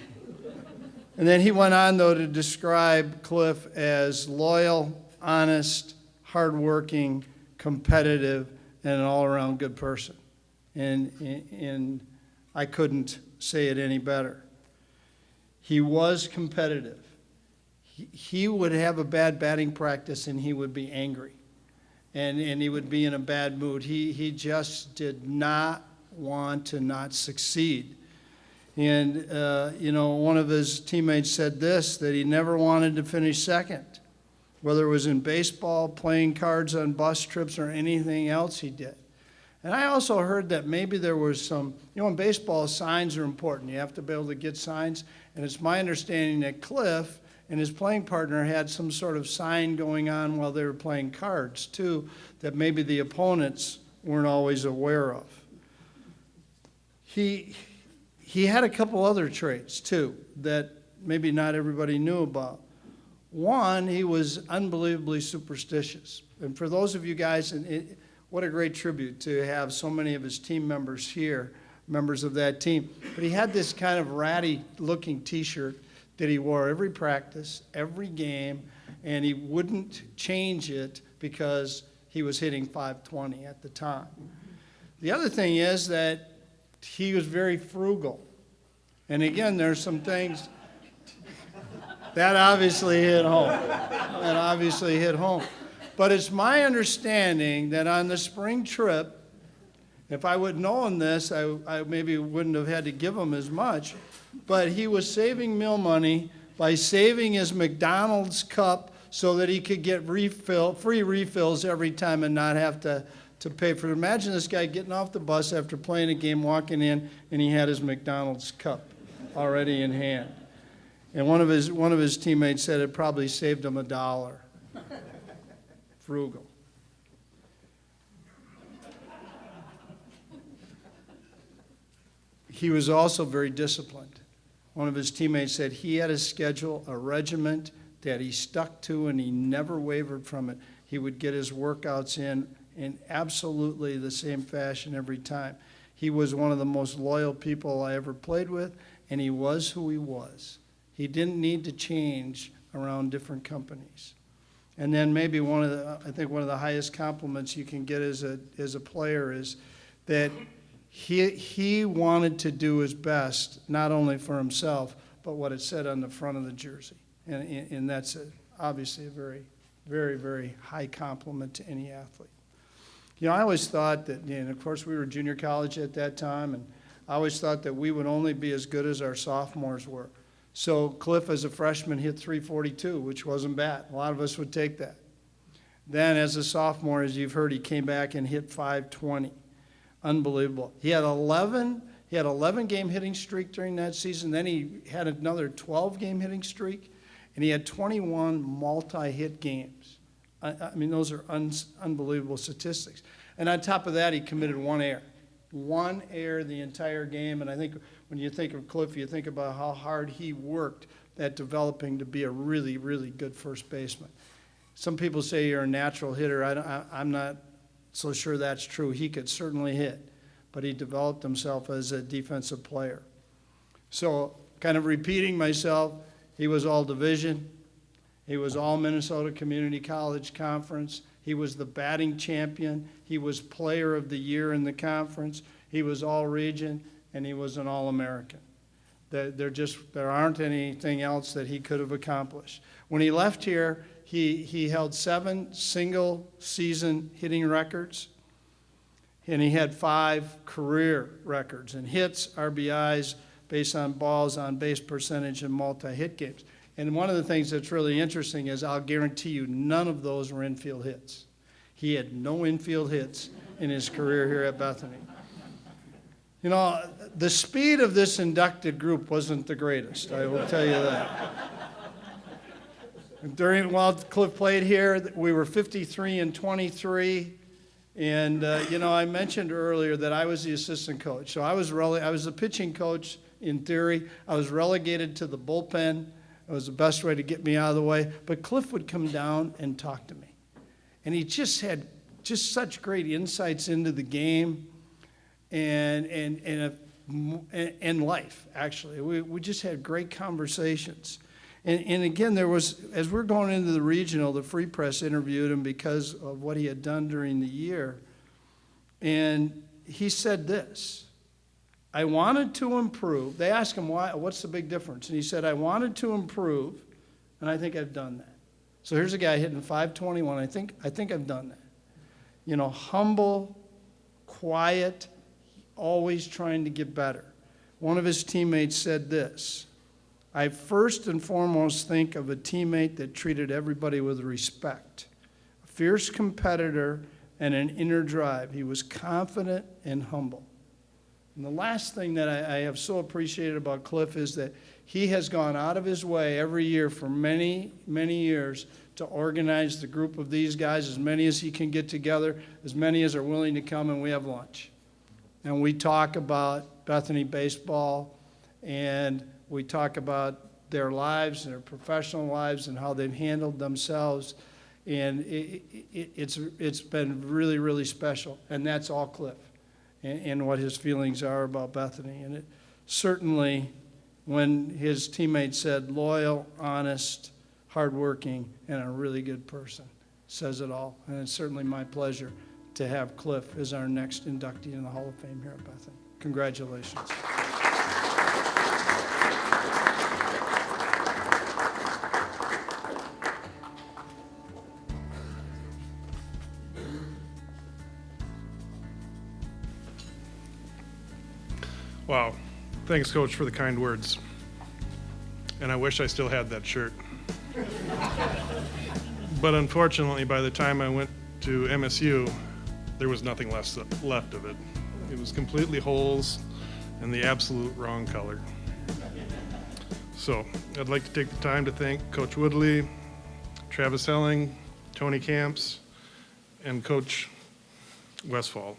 S2: And then he went on, though, to describe Cliff as loyal, honest, hardworking, competitive, and an all-around good person. And I couldn't say it any better. He was competitive. He would have a bad batting practice, and he would be angry. And he would be in a bad mood. He just did not want to not succeed. And, one of his teammates said this, that he never wanted to finish second, whether it was in baseball, playing cards on bus trips, or anything else he did. And I also heard that maybe there was some, in baseball, signs are important. You have to be able to get signs. And it's my understanding that Cliff and his playing partner had some sort of sign going on while they were playing cards, too, that maybe the opponents weren't always aware of. He had a couple other traits, too, that maybe not everybody knew about. One, he was unbelievably superstitious. And for those of you guys, what a great tribute to have so many of his team members here, members of that team. But he had this kind of ratty-looking T-shirt that he wore every practice, every game, and he wouldn't change it because he was hitting .520 at the time. The other thing is that he was very frugal. And again, there's some things that obviously hit home. That obviously hit home. But it's my understanding that on the spring trip, if I would have known this, I maybe wouldn't have had to give him as much. But he was saving meal money by saving his McDonald's cup so that he could get free refills every time and not have to pay for it. Imagine this guy getting off the bus after playing a game, walking in, and he had his McDonald's cup already in hand. And one of his teammates said it probably saved him $1. Frugal. He was also very disciplined. One of his teammates said he had a schedule, a regiment that he stuck to, and he never wavered from it. He would get his workouts in absolutely the same fashion every time. He was one of the most loyal people I ever played with, and he was who he was. He didn't need to change around different companies. And then maybe I think one of the highest compliments you can get as a player is that he wanted to do his best, not only for himself, but what it said on the front of the jersey. And that's obviously a very, very, very high compliment to any athlete. You know, I always thought that, and of course we were junior college at that time, and I always thought that we would only be as good as our sophomores were. So Cliff, as a freshman, hit .342, which wasn't bad. A lot of us would take that. Then as a sophomore, as you've heard, he came back and hit .520. Unbelievable. He had 11 game hitting streak during that season. Then he had another 12-game hitting streak, and he had 21 multi-hit games. I mean, those are unbelievable statistics. And on top of that, he committed one error. One error the entire game. And I think when you think of Cliff, you think about how hard he worked at developing to be a really, really good first baseman. Some people say you're a natural hitter. I'm not so sure that's true. He could certainly hit, but he developed himself as a defensive player. So kind of repeating myself, he was all division. He was all Minnesota Community College Conference. He was the batting champion. He was player of the year in the conference. He was all region, and he was an All-American. There aren't anything else that he could have accomplished. When he left here, he held 7 single-season hitting records, and he had 5 career records in hits, RBIs, base on balls, on base percentage, and multi-hit games. And one of the things that's really interesting is I'll guarantee you none of those were infield hits. He had no infield hits in his career here at Bethany. You know, the speed of this inducted group wasn't the greatest, I will tell you that. While Cliff played here, we were 53-23. And, you know, I mentioned earlier that I was the assistant coach. So I was the pitching coach in theory. I was relegated to the bullpen. It was the best way to get me out of the way. But Cliff would come down and talk to me. And he just had such great insights into the game and life, actually. We just had great conversations. And again, there was, as we're going into the regional, the Free Press interviewed him because of what he had done during the year. And he said this: I wanted to improve. They asked him, why, what's the big difference? And he said, I wanted to improve, and I think I've done that. So here's a guy hitting .521. I think I've done that. You know, humble, quiet, always trying to get better. One of his teammates said this: I first and foremost think of a teammate that treated everybody with respect, a fierce competitor, and an inner drive. He was confident and humble. And the last thing that I have so appreciated about Cliff is that he has gone out of his way every year for many, many years to organize the group of these guys, as many as he can get together, as many as are willing to come, and we have lunch. And we talk about Bethany baseball, and we talk about their lives, their professional lives, and how they've handled themselves. And it's been really, really special. And that's all Cliff and what his feelings are about Bethany. And it certainly, when his teammates said loyal, honest, hardworking, and a really good person, says it all. And it's certainly my pleasure to have Cliff as our next inductee in the Hall of Fame here at Bethany. Congratulations.
S6: Wow. Thanks, Coach, for the kind words. And I wish I still had that shirt. But unfortunately, by the time I went to MSU, there was nothing left of it. It was completely holes and the absolute wrong color. So I'd like to take the time to thank Coach Woodley, Travis Helling, Tony Camps, and Coach Westfall.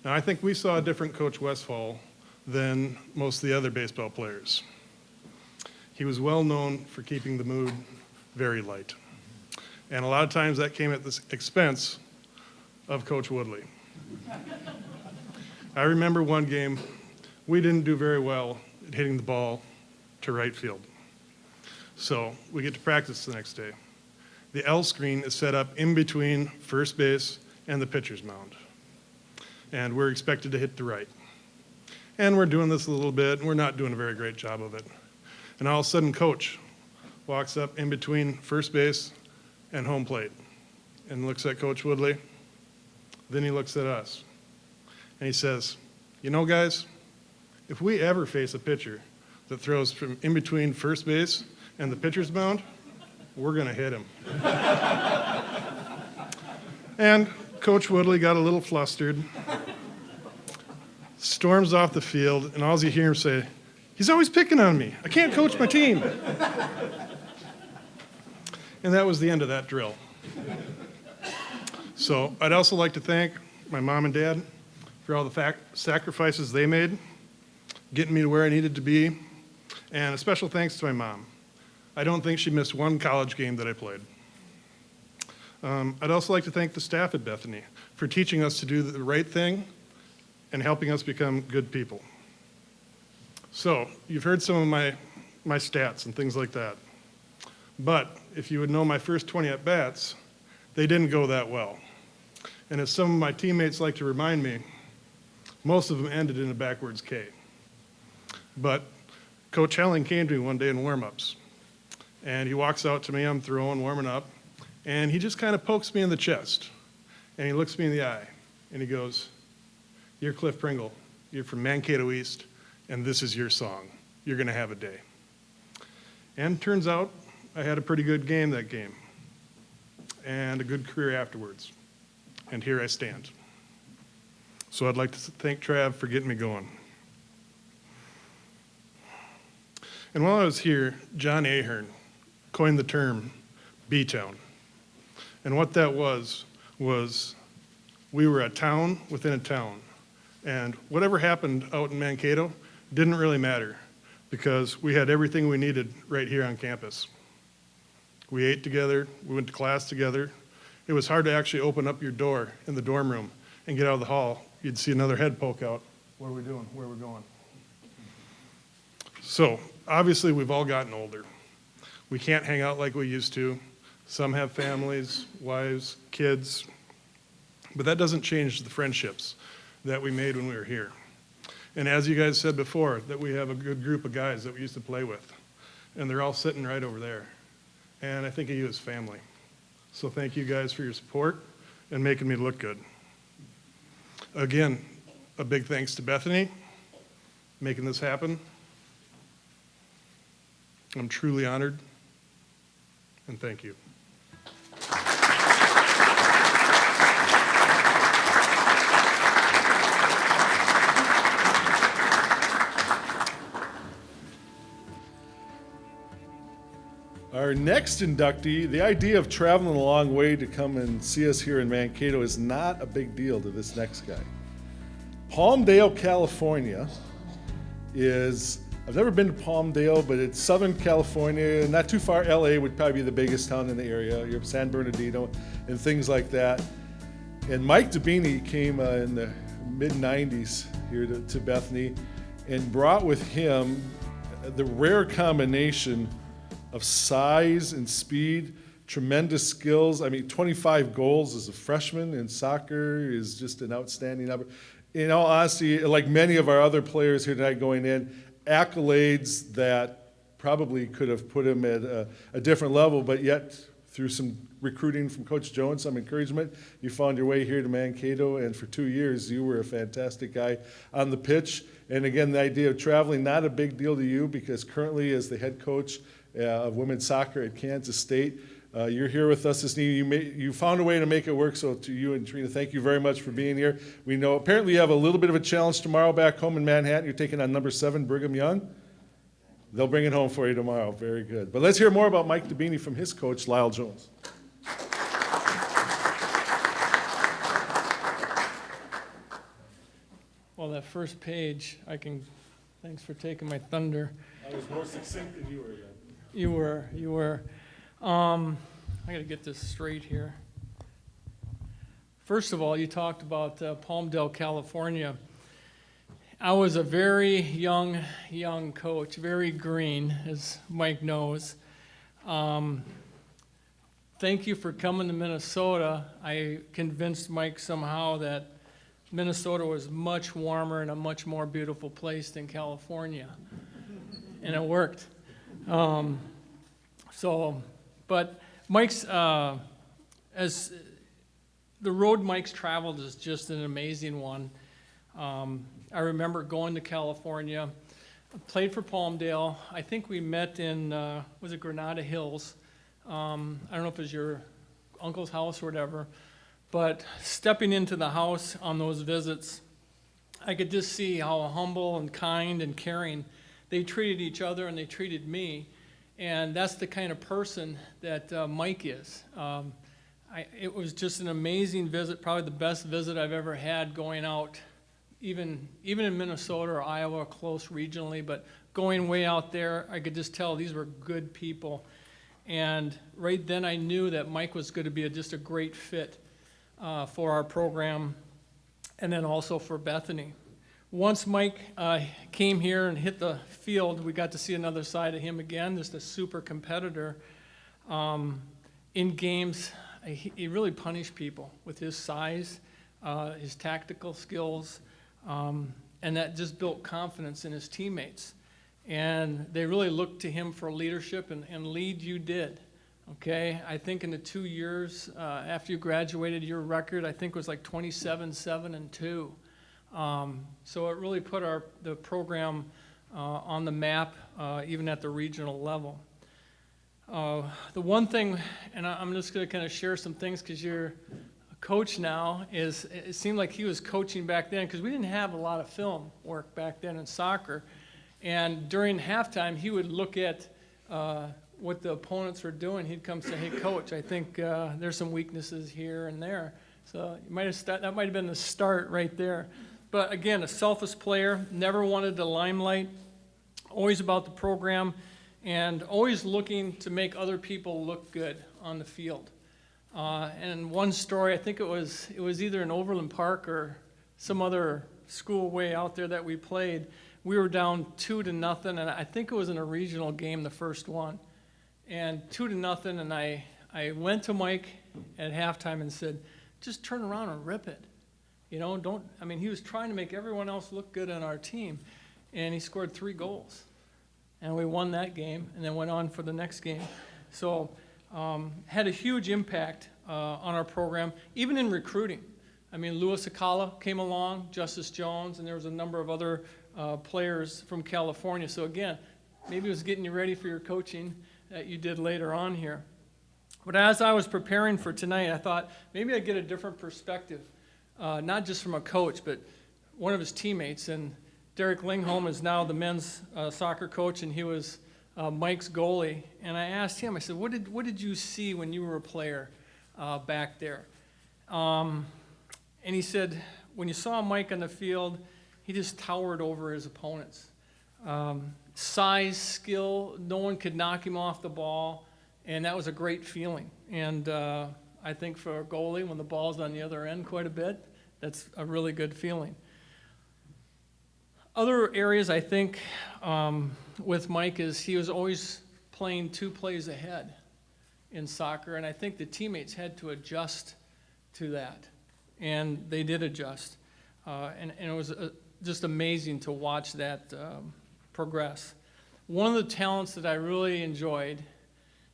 S6: Now, I think we saw a different Coach Westfall than most of the other baseball players. He was well known for keeping the mood very light. And a lot of times that came at the expense of Coach Woodley. I remember one game, we didn't do very well at hitting the ball to right field. So we get to practice the next day. The L screen is set up in between first base and the pitcher's mound. And we're expected to hit to right. And we're doing this a little bit, and we're not doing a very great job of it. And all of a sudden, Coach walks up in between first base and home plate and looks at Coach Woodley. Then he looks at us. And he says, you know, guys, if we ever face a pitcher that throws from in between first base and the pitcher's mound, we're going to hit him. And Coach Woodley got a little flustered, storms off the field, and all you hear him say, he's always picking on me. I can't coach my team. And that was the end of that drill. So I'd also like to thank my mom and dad for all the sacrifices they made, getting me to where I needed to be, and a special thanks to my mom. I don't think she missed one college game that I played. I'd also like to thank the staff at Bethany for teaching us to do the right thing and helping us become good people. So, you've heard some of my stats and things like that. But if you would know my first 20 at-bats, they didn't go that well. And as some of my teammates like to remind me, most of them ended in a backwards K. But Coach Helling came to me one day in warm-ups. And he walks out to me, I'm throwing, warming up, and he just kind of pokes me in the chest. And he looks me in the eye, and he goes, you're Cliff Pringle. You're from Mankato East, and this is your song. You're going to have a day. And turns out I had a pretty good game that game and a good career afterwards. And here I stand. So I'd like to thank Trav for getting me going. And while I was here, John Ahern coined the term B-Town. And what that was we were a town within a town. And whatever happened out in Mankato didn't really matter because we had everything we needed right here on campus. We ate together, we went to class together. It was hard to actually open up your door in the dorm room and get out of the hall. You'd see another head poke out. What are we doing? Where are we going? So, obviously, we've all gotten older. We can't hang out like we used to. Some have families, wives, kids. But that doesn't change the friendships that we made when we were here. And as you guys said before, that we have a good group of guys that we used to play with. And they're all sitting right over there. And I think of you as family. So thank you guys for your support and making me look good. Again, a big thanks to Bethany, making this happen. I'm truly honored, and thank you.
S1: Our next inductee, the idea of traveling a long way to come and see us here in Mankato is not a big deal to this next guy. Palmdale, California is I've never been to Palmdale, but it's Southern California, not too far. LA would probably be the biggest town in the area. You have San Bernardino and things like that. And Mike Bethany came in the mid-90s here to Bethany and brought with him the rare combination of size and speed, tremendous skills. I mean, 25 goals as a freshman in soccer is just an outstanding number. In all honesty, like many of our other players here tonight going in, accolades that probably could have put him at a different level, but yet through some recruiting from Coach Jones, some encouragement, you found your way here to Mankato, and for 2 years you were a fantastic guy on the pitch. And again, the idea of traveling, not a big deal to you, because currently as the head coach of women's soccer at Kansas State, you're here with us this evening. You found a way to make it work, so to you and Trina, thank you very much for being here. We know apparently you have a little bit of a challenge tomorrow back home in Manhattan. You're taking on number 7, Brigham Young. They'll bring it home for you tomorrow. Very good. But let's hear more about Mike Bethany from his coach, Lyle Jones.
S4: Well, that first page, thanks for taking my thunder.
S1: I was more succinct than you were again.
S4: You were. I gotta get this straight here. First of all, you talked about Palmdale, California. I was a very young coach, very green, as Mike knows. Thank you for coming to Minnesota. I convinced Mike somehow that Minnesota was much warmer and a much more beautiful place than California. And it worked. But Mike's, as the road Mike's traveled is just an amazing one. I remember going to California, played for Palmdale. I think we met in, was it Granada Hills? I don't know if it was your uncle's house or whatever, but stepping into the house on those visits, I could just see how humble and kind and caring they treated each other and they treated me. And that's the kind of person that Mike is. It was just an amazing visit, probably the best visit I've ever had going out, even in Minnesota or Iowa, close regionally, but going way out there, I could just tell these were good people. And right then I knew that Mike was going to be just a great fit for our program and then also for Bethany. Once Mike came here and hit the field, we got to see another side of him again, just a super competitor. In games, he really punished people with his size, his tactical skills, and that just built confidence in his teammates. And they really looked to him for leadership, and lead you did. Okay, I think in the 2 years after you graduated, your record I think was like 27-7-2. So it really put the program on the map, even at the regional level. The one thing, and I'm just going to kind of share some things because you're a coach now, is it seemed like he was coaching back then because we didn't have a lot of film work back then in soccer. And during halftime, he would look at what the opponents were doing. He'd come say, "Hey, coach, I think there's some weaknesses here and there." So that might have been the start right there. But again, a selfless player, never wanted the limelight, always about the program, and always looking to make other people look good on the field. And one story, I think it was either in Overland Park or some other school way out there that we played. We were down 2-0, and I think it was in a regional game, the first one. And 2-0, and I went to Mike at halftime and said, "Just turn around and rip it. You know, he was trying to make everyone else look good on our team, and he scored 3 goals. And we won that game and then went on for the next game. So had a huge impact on our program, even in recruiting. I mean, Louis Akala came along, Justice Jones, and there was a number of other players from California. So again, maybe it was getting you ready for your coaching that you did later on here. But as I was preparing for tonight, I thought maybe I'd get a different perspective. Not just from a coach, but one of his teammates. And Derek Lingholm is now the men's soccer coach, and he was Mike's goalie. And I asked him, I said, what did you see when you were a player back there? And he said, when you saw Mike on the field, he just towered over his opponents. size, skill, no one could knock him off the ball, and that was a great feeling. And I think for a goalie, when the ball's on the other end quite a bit, that's a really good feeling. Other areas I think with Mike is he was always playing 2 plays ahead in soccer, and I think the teammates had to adjust to that, and they did adjust. And it was just amazing to watch that progress. One of the talents that I really enjoyed,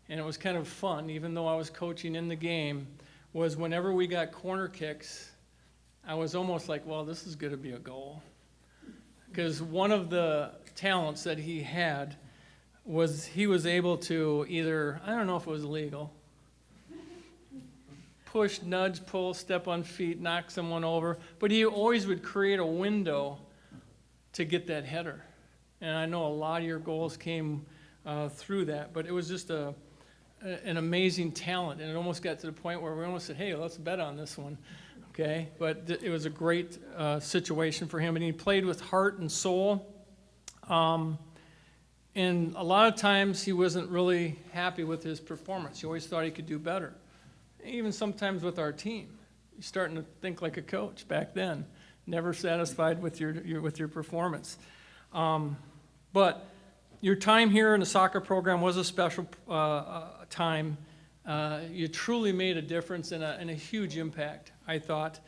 S4: and it was kind of fun, even though I was coaching in the game, was whenever we got corner kicks, I was almost like, well, this is going to be a goal. Because one of the talents that he had was he was able to either, I don't know if it was legal, push, nudge, pull, step on feet, knock someone over, but he always would create a window to get that header. And I know a lot of your goals came through that, but it was just an amazing talent, and it almost got to the point where we almost said, hey, let's bet on this one. Okay, but it was a great situation for him, and he played with heart and soul. And a lot of times he wasn't really happy with his performance. He always thought he could do better. Even sometimes with our team, he's starting to think like a coach back then. Never satisfied with your performance. But your time here in the soccer program was a special time. You truly made a difference and a huge impact, I thought.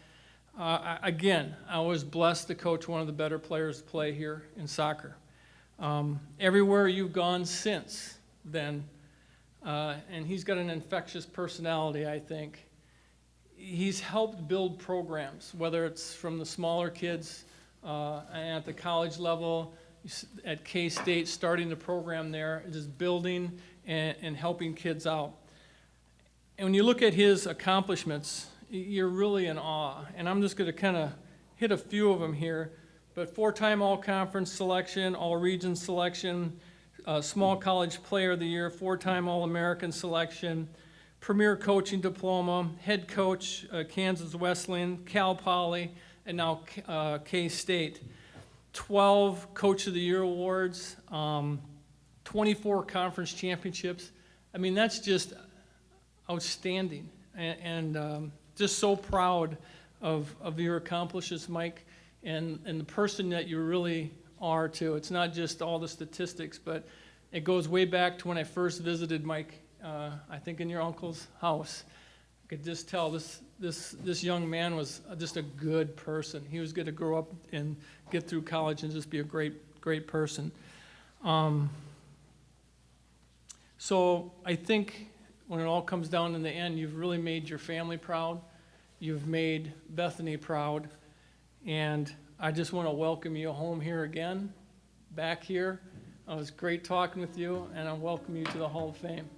S4: Again, I was blessed to coach one of the better players to play here in soccer. Everywhere you've gone since then, and he's got an infectious personality, I think. He's helped build programs, whether it's from the smaller kids at the college level, at K-State, starting the program there, just building and helping kids out. And when you look at his accomplishments, you're really in awe. And I'm just going to kind of hit a few of them here. But 4-time all-conference selection, all-region selection, small college player of the year, 4-time all-American selection, premier coaching diploma, head coach, Kansas Wesleyan, Cal Poly, and now K-State. 12 Coach of the Year awards, 24 conference championships. I mean, that's just outstanding, and just so proud of your accomplishments, Mike, and the person that you really are too. It's not just all the statistics, but it goes way back to when I first visited Mike, I think in your uncle's house. I could just tell this young man was just a good person. He was going to grow up and get through college and just be a great person. So I think when it all comes down in the end, you've really made your family proud. You've made Bethany proud. And I just want to welcome you home here again, back here. It was great talking with you, and I welcome you to the Hall of Fame.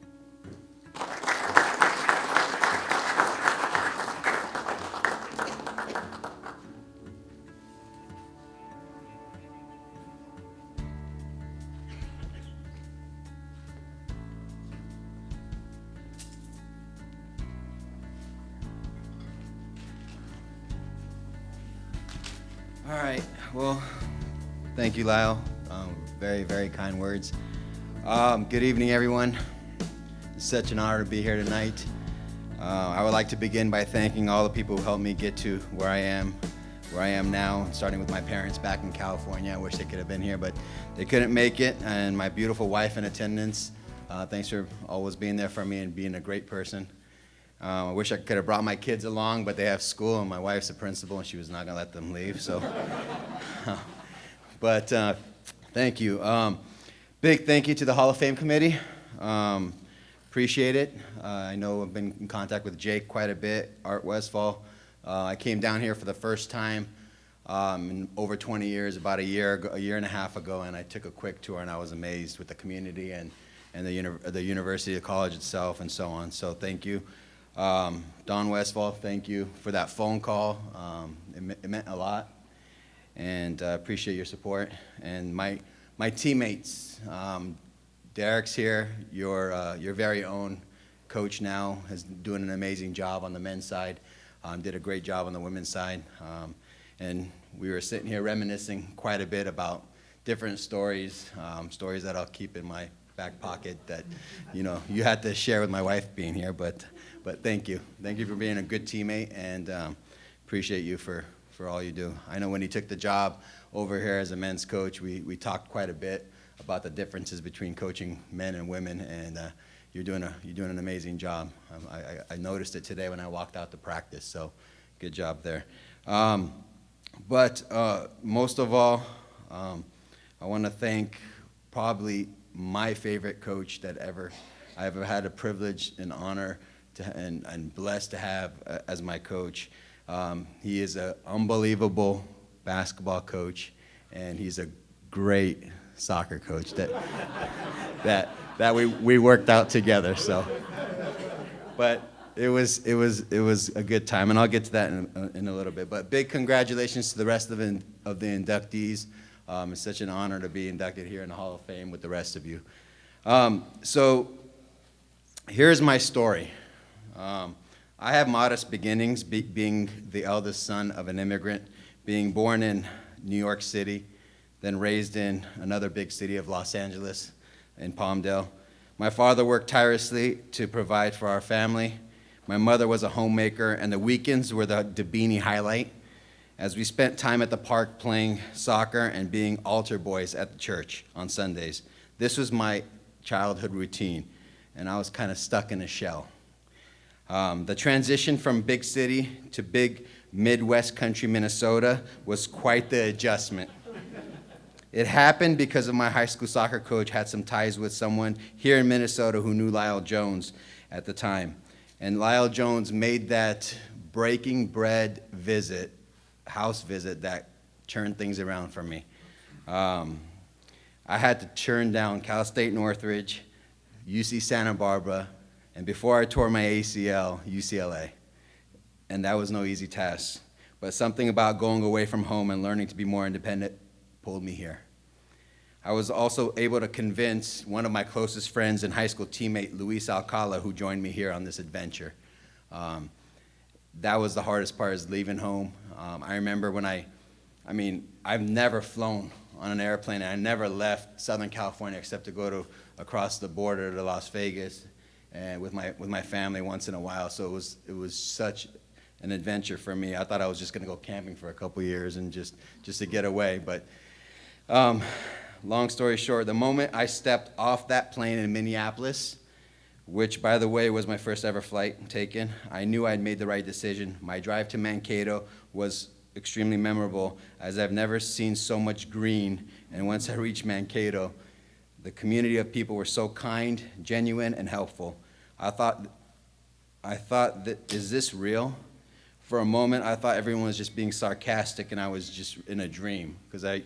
S7: All right, well, thank you, Lyle. Very, very kind words. Good evening, everyone. It's such an honor to be here tonight. I would like to begin by thanking all the people who helped me get to where I am now, starting with my parents back in California. I wish they could have been here, but they couldn't make it. And my beautiful wife in attendance, thanks for always being there for me and being a great person. I wish I could have brought my kids along, but they have school, and my wife's a principal, and she was not going to let them leave. So, but thank you. Big thank you to the Hall of Fame committee. Appreciate it. I know I've been in contact with Jake quite a bit, Art Westfall. I came down here for the first time in over 20 years, about a year and a half ago, and I took a quick tour, and I was amazed with the community and the university, the college itself, and so on. So thank you. Don Westfall, thank you for that phone call. It meant a lot, and I appreciate your support. And my teammates, Derek's here, your very own coach now, is doing an amazing job on the men's side, did a great job on the women's side. And we were sitting here reminiscing quite a bit about different stories, stories that I'll keep in my back pocket that, you had to share with my wife being here, but thank you. Thank you for being a good teammate, and appreciate you for all you do. I know when he took the job over here as a men's coach, we talked quite a bit about the differences between coaching men and women, and you're doing an amazing job. I noticed it today when I walked out to practice, so good job there. But most of all, I want to thank probably my favorite coach that I ever had a privilege and honor and blessed to have as my coach. He is an unbelievable basketball coach, and he's a great soccer coach that we worked out together. So, but it was a good time, and I'll get to that in a little bit. But big congratulations to the rest of the inductees. It's such an honor to be inducted here in the Hall of Fame with the rest of you. So here's my story. I have modest beginnings, being the eldest son of an immigrant, being born in New York City, then raised in another big city of Los Angeles in Palmdale. My father worked tirelessly to provide for our family. My mother was a homemaker, and the weekends were the Bethany highlight, as we spent time at the park playing soccer and being altar boys at the church on Sundays. This was my childhood routine, and I was kind of stuck in a shell. The transition from big city to big Midwest country Minnesota was quite the adjustment. It happened because of my high school soccer coach had some ties with someone here in Minnesota who knew Lyle Jones at the time. And Lyle Jones made that breaking bread house visit that turned things around for me. I had to turn down Cal State Northridge, UC Santa Barbara, and before I tore my ACL, UCLA. And that was no easy task. But something about going away from home and learning to be more independent pulled me here. I was also able to convince one of my closest friends and high school teammate, Luis Alcala, who joined me here on this adventure. That was the hardest part, is leaving home. I remember when I've never flown on an airplane, and I never left Southern California except to go across the border to Las Vegas and with my family once in a while. So it was such an adventure for me. I thought I was just going to go camping for a couple years and just to get away. But long story short, the moment I stepped off that plane in Minneapolis, which, by the way, was my first ever flight taken, I knew I'd made the right decision. My drive to Mankato was extremely memorable, as I've never seen so much green. And once I reached Mankato, the community of people were so kind, genuine, and helpful. I thought that, is this real? For a moment, I thought everyone was just being sarcastic and I was just in a dream. Because I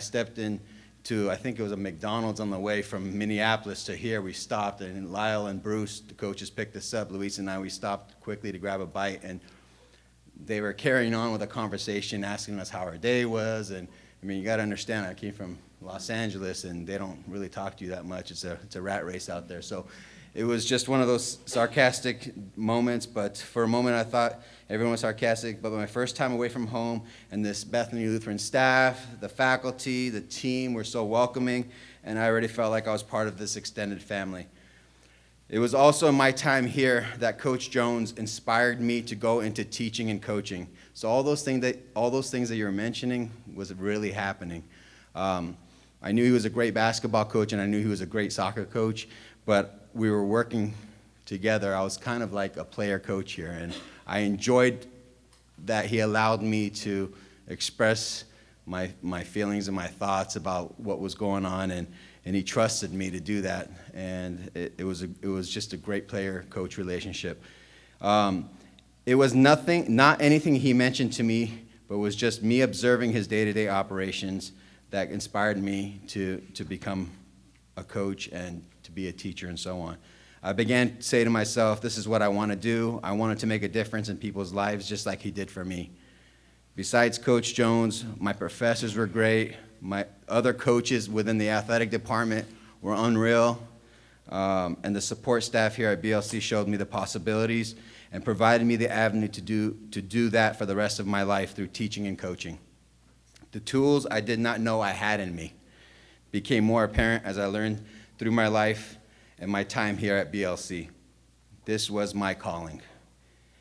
S7: stepped into, I think it was a McDonald's on the way from Minneapolis to here. We stopped, and Lyle and Bruce, the coaches, picked us up. Luis and I, we stopped quickly to grab a bite, and they were carrying on with a conversation, asking us how our day was. And you got to understand, I came from Los Angeles, and they don't really talk to you that much. It's a rat race out there. So it was just one of those sarcastic moments. But for a moment, I thought everyone was sarcastic. But my first time away from home, and this Bethany Lutheran staff, the faculty, the team were so welcoming, and I already felt like I was part of this extended family. It was also in my time here that Coach Jones inspired me to go into teaching and coaching. So all those things that you're mentioning was really happening. I knew he was a great basketball coach, and I knew he was a great soccer coach, but we were working together. I was kind of like a player coach here, and I enjoyed that he allowed me to express my feelings and my thoughts about what was going on, and he trusted me to do that, and it was just a great player-coach relationship. It was not anything he mentioned to me, but it was just me observing his day-to-day operations that inspired me to become a coach and to be a teacher and so on. I began to say to myself, this is what I want to do. I wanted to make a difference in people's lives just like he did for me. Besides Coach Jones, my professors were great. My other coaches within the athletic department were unreal. And the support staff here at BLC showed me the possibilities and provided me the avenue to do that for the rest of my life through teaching and coaching. The tools I did not know I had in me. became more apparent as I learned through my life and my time here at BLC. This was my calling.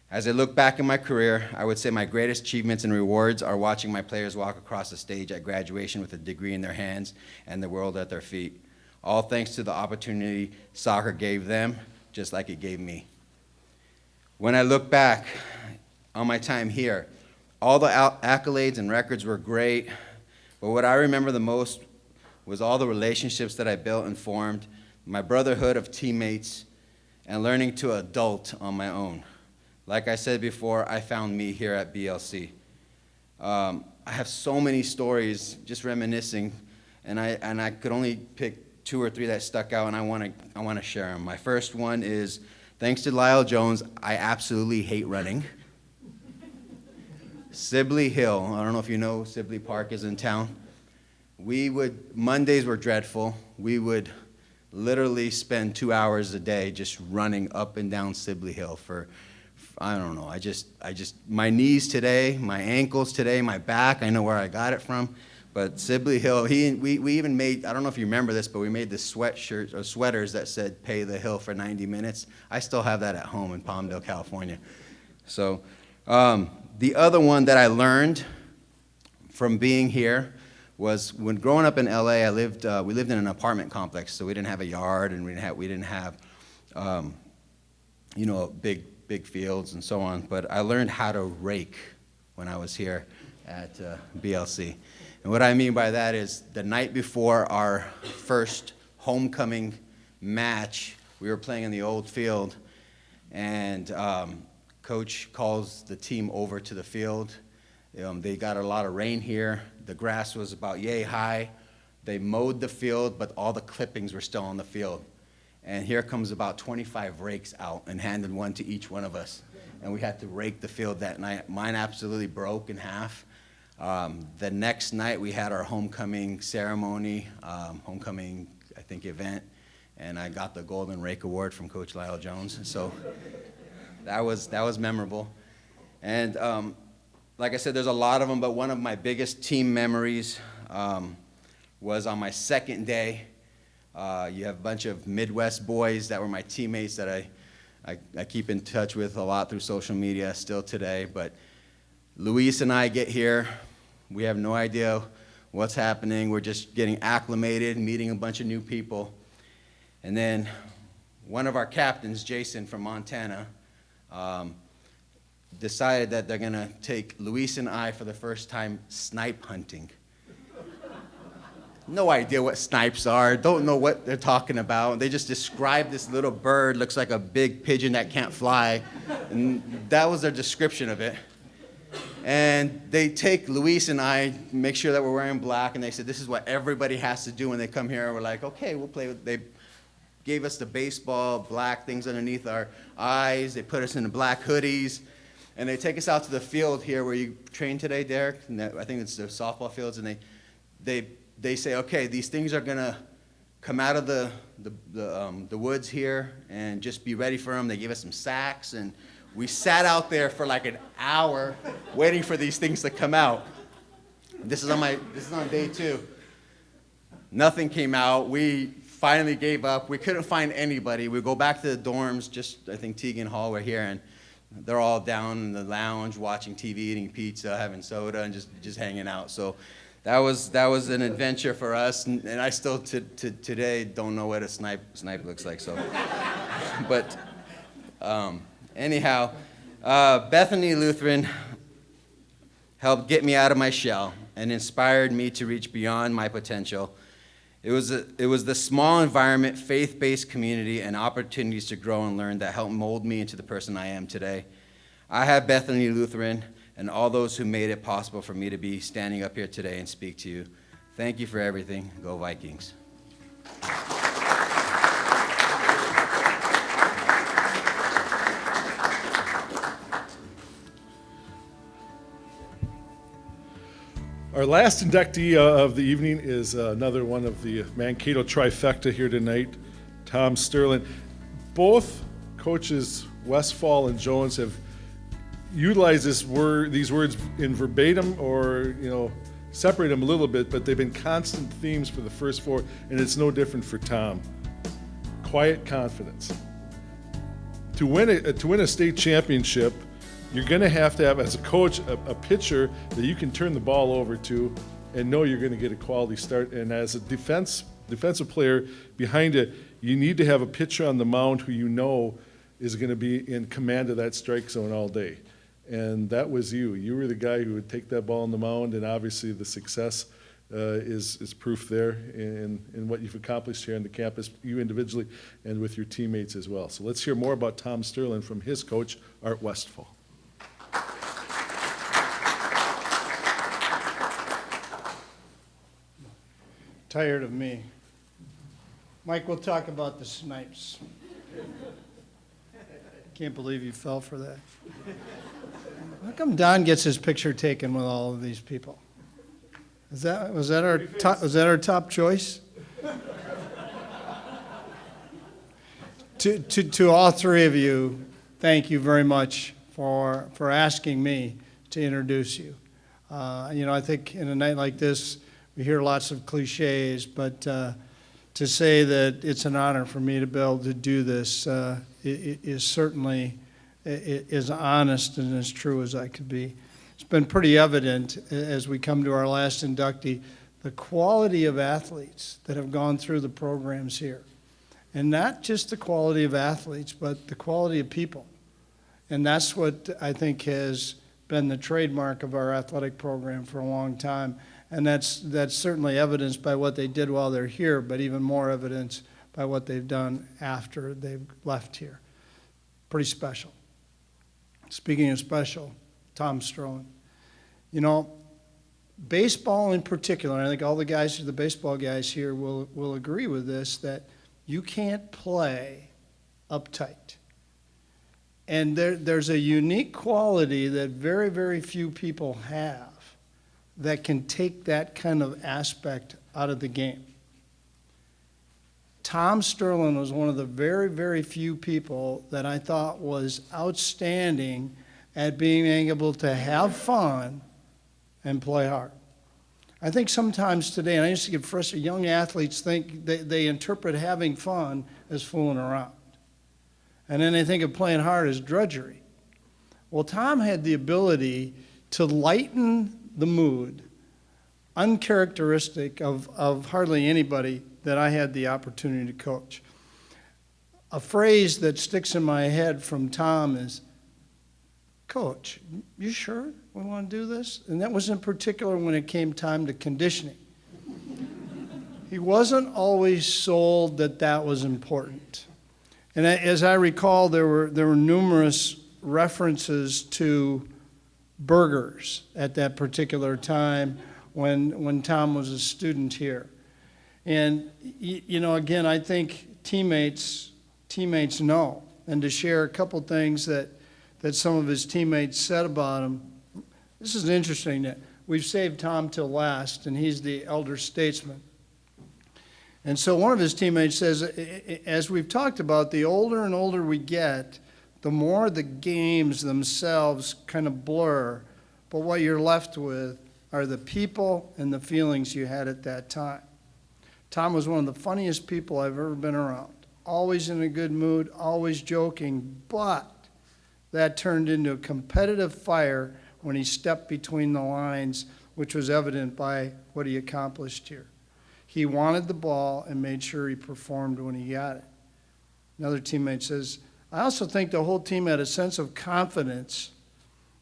S7: As I look back in my career, I would say my greatest achievements and rewards are watching my players walk across the stage at graduation with a degree in their hands and the world at their feet. All thanks to the opportunity soccer gave them, just like it gave me. When I look back on my time here, all the accolades and records were great, but what I remember the most was all the relationships that I built and formed, my brotherhood of teammates, and learning to adult on my own. Like I said before, I found me here at BLC. I have so many stories just reminiscing, and I could only pick 2 or 3 that stuck out, and I want to share them. My first one is, thanks to Lyle Jones, I absolutely hate running. Sibley Hill, I don't know if you know, Sibley Park is in town. Mondays were dreadful. We would literally spend 2 hours a day just running up and down Sibley Hill for I don't know, my knees today, my ankles today, my back, I know where I got it from. But Sibley Hill, we even made, I don't know if you remember this, but we made the sweatshirts or sweaters that said pay the hill for 90 minutes. I still have that at home in Palmdale, California. So the other one that I learned from being here was when growing up in LA, we lived in an apartment complex, so we didn't have a yard and we didn't have big fields and so on. But I learned how to rake when I was here at BLC. And what I mean by that is the night before our first homecoming match, we were playing in the old field, and Coach calls the team over to the field. They got a lot of rain here. The grass was about yay high. They mowed the field, but all the clippings were still on the field. And here comes about 25 rakes out and handed one to each one of us. And we had to rake the field that night. Mine absolutely broke in half. The next night we had our homecoming ceremony, homecoming, I think, event, and I got the Golden Rake Award from Coach Lyle Jones. So that was memorable. And like I said, there's a lot of them, but one of my biggest team memories was on my second day. You have a bunch of Midwest boys that were my teammates that I keep in touch with a lot through social media still today. But Luis and I get here. We have no idea what's happening. We're just getting acclimated, meeting a bunch of new people. And then one of our captains, Jason from Montana, decided that they're going to take Luis and I for the first time snipe hunting. No idea what snipes are, don't know what they're talking about. They just describe this little bird, looks like a big pigeon that can't fly. And that was their description of it. And they take Luis and I, make sure that we're wearing black, and they said, this is what everybody has to do when they come here. And we're like, okay, we'll play with, they gave us the baseball, black things underneath our eyes. They put us in the black hoodies. And they take us out to the field here where you train today, Derek. And I think it's the softball fields. And they say, okay, these things are going to come out of the woods here and just be ready for them. They gave us some sacks. And we sat out there for like an hour waiting for these things to come out. This is on day 2. Nothing came out. We finally gave up. We couldn't find anybody. We go back to the dorms, just I think Teagan Hall were here, and they're all down in the lounge watching TV, eating pizza, having soda, and just hanging out. So that was an adventure for us, and I still today don't know what a snipe looks like. So, but anyhow, Bethany Lutheran helped get me out of my shell and inspired me to reach beyond my potential. It was the small environment, faith-based community, and opportunities to grow and learn that helped mold me into the person I am today. I have Bethany Lutheran and all those who made it possible for me to be standing up here today and speak to you. Thank you for everything. Go Vikings.
S1: Our last inductee of the evening is another one of the Mankato trifecta here tonight, Tom Sterling. Both coaches, Westfall and Jones, have utilized these words in verbatim or separate them a little bit, but they've been constant themes for the first four, and it's no different for Tom. Quiet confidence. To win a state championship, you're going to have, as a coach, a pitcher that you can turn the ball over to and know you're going to get a quality start. And as a defensive player behind it, you need to have a pitcher on the mound who you know is going to be in command of that strike zone all day. And that was you. You were the guy who would take that ball on the mound, and obviously the success is proof there in what you've accomplished here on the campus, you individually and with your teammates as well. So let's hear more about Tom Sterling from his coach, Art Westfall.
S2: Tired of me. Mike, we'll talk about the Snipes. Can't believe you fell for that. How come Don gets his picture taken with all of these people? Was that our top choice? To all three of you, thank you very much for asking me to introduce you. I think in a night like this, we hear lots of cliches, but to say that it's an honor for me to be able to do this is certainly as honest and as true as I could be. It's been pretty evident as we come to our last inductee, the quality of athletes that have gone through the programs here. And not just the quality of athletes, but the quality of people. And that's what I think has been the trademark of our athletic program for a long time. And that's certainly evidenced by what they did while they're here, but even more evidence by what they've done after they've left here. Pretty special. Speaking of special, Tom Sterling. Baseball in particular, and I think all the guys, the baseball guys here will agree with this, that you can't play uptight. And there's a unique quality that very, very few people have that can take that kind of aspect out of the game. Tom Sterling was one of the very, very few people that I thought was outstanding at being able to have fun and play hard. I think sometimes today, and I used to get frustrated, young athletes think they interpret having fun as fooling around. And then they think of playing hard as drudgery. Well, Tom had the ability to lighten the mood, uncharacteristic of hardly anybody that I had the opportunity to coach. A phrase that sticks in my head from Tom is, "Coach, you sure we want to do this?" And that was in particular when it came time to conditioning. He wasn't always sold that that was important. And as I recall, there were numerous references to burgers at that particular time when Tom was a student here. And, again, I think teammates know. And to share a couple things that some of his teammates said about him, this is interesting that we've saved Tom till last, and he's the elder statesman. And so one of his teammates says, as we've talked about, the older and older we get, the more the games themselves kind of blur, but what you're left with are the people and the feelings you had at that time. Tom was one of the funniest people I've ever been around, always in a good mood, always joking, but that turned into a competitive fire when he stepped between the lines, which was evident by what he accomplished here. He wanted the ball and made sure he performed when he got it. Another teammate says, I also think the whole team had a sense of confidence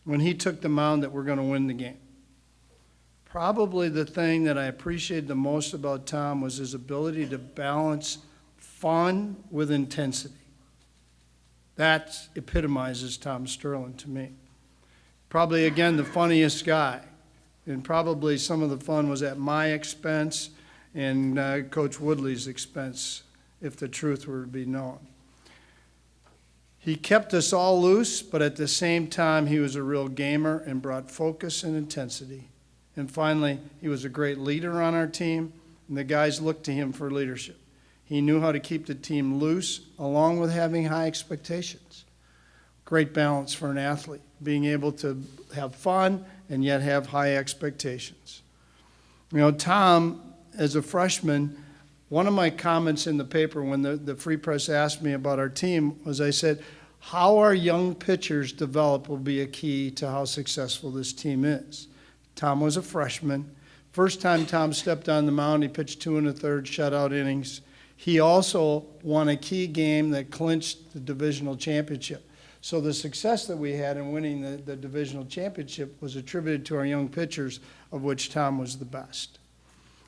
S2: when he took the mound that we're going to win the game. Probably the thing that I appreciated the most about Tom was his ability to balance fun with intensity. That epitomizes Tom Sterling to me. Probably, again, the funniest guy. And probably some of the fun was at my expense and Coach Woodley's expense, if the truth were to be known. He kept us all loose, but at the same time, he was a real gamer and brought focus and intensity. And finally, he was a great leader on our team, and the guys looked to him for leadership. He knew how to keep the team loose, along with having high expectations. Great balance for an athlete, being able to have fun and yet have high expectations. You know, Tom, as a freshman, one of my comments in the paper when the Free Press asked me about our team was I said, how our young pitchers develop will be a key to how successful this team is. Tom was a freshman. First time Tom stepped on the mound, he pitched 2 1/3 shutout innings. He also won a key game that clinched the divisional championship. So the success that we had in winning the divisional championship was attributed to our young pitchers, of which Tom was the best.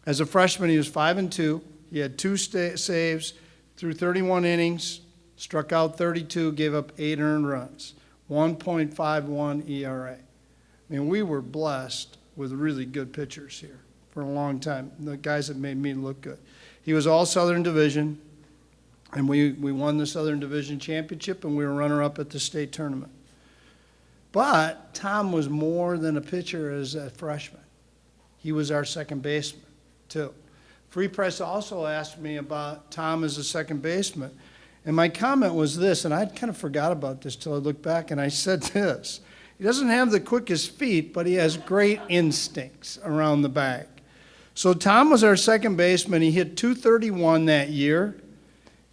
S2: As a freshman, he was 5-2. He had 2 saves, threw 31 innings, struck out 32, gave up 8 earned runs, 1.51 ERA. I mean, we were blessed with really good pitchers here for a long time, the guys that made me look good. He was all Southern Division, and we won the Southern Division championship, and we were runner-up at the state tournament. But Tom was more than a pitcher as a freshman. He was our second baseman, too. Free Press also asked me about Tom as a second baseman, and my comment was this, and I kind of forgot about this till I looked back, and I said this. He doesn't have the quickest feet, but he has great instincts around the bag. So Tom was our second baseman. He hit .231 that year,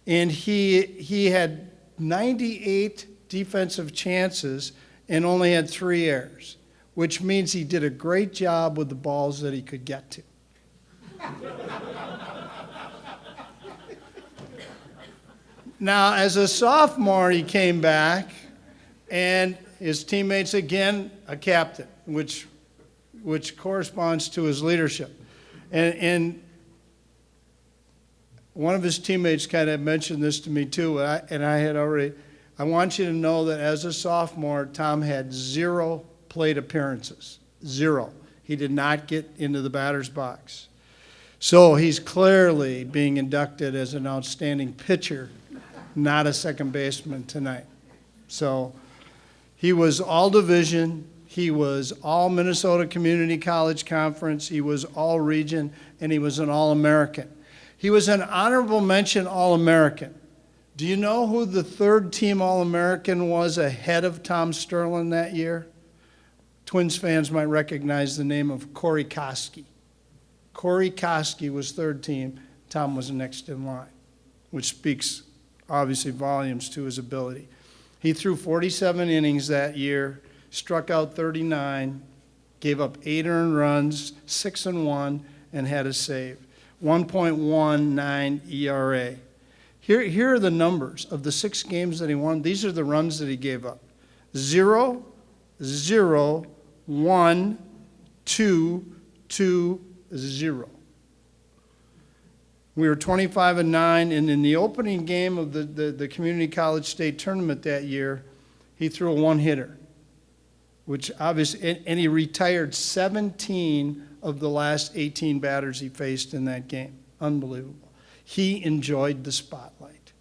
S2: and he had 98 defensive chances and only had 3 errors, which means he did a great job with the balls that he could get to. Now, as a sophomore, he came back, and his teammates, again, a captain, which corresponds to his leadership. And one of his teammates kind of mentioned this to me too, and I want you to know that as a sophomore, Tom had 0 plate appearances. 0. He did not get into the batter's box. So he's clearly being inducted as an outstanding pitcher, not a second baseman tonight. So he was all division. He was all Minnesota Community College Conference. He was all region, and he was an All-American. He was an honorable mention All-American. Do you know who the 3rd team All-American was ahead of Tom Sterling that year? Twins fans might recognize the name of Corey Koski. Corey Koski was 3rd team. Tom was next in line, which speaks obviously volumes to his ability. He threw 47 innings that year, struck out 39, gave up 8 earned runs, 6-1, and had a save. 1.19 ERA. Here are the numbers of the 6 games that he won. These are the runs that he gave up. 0, 0, 1, 2, 2, 0. We were 25-9, and in the opening game of the community college state tournament that year, he threw a 1-hitter, which obviously, and he retired 17 of the last 18 batters he faced in that game. Unbelievable. He enjoyed the spotlight.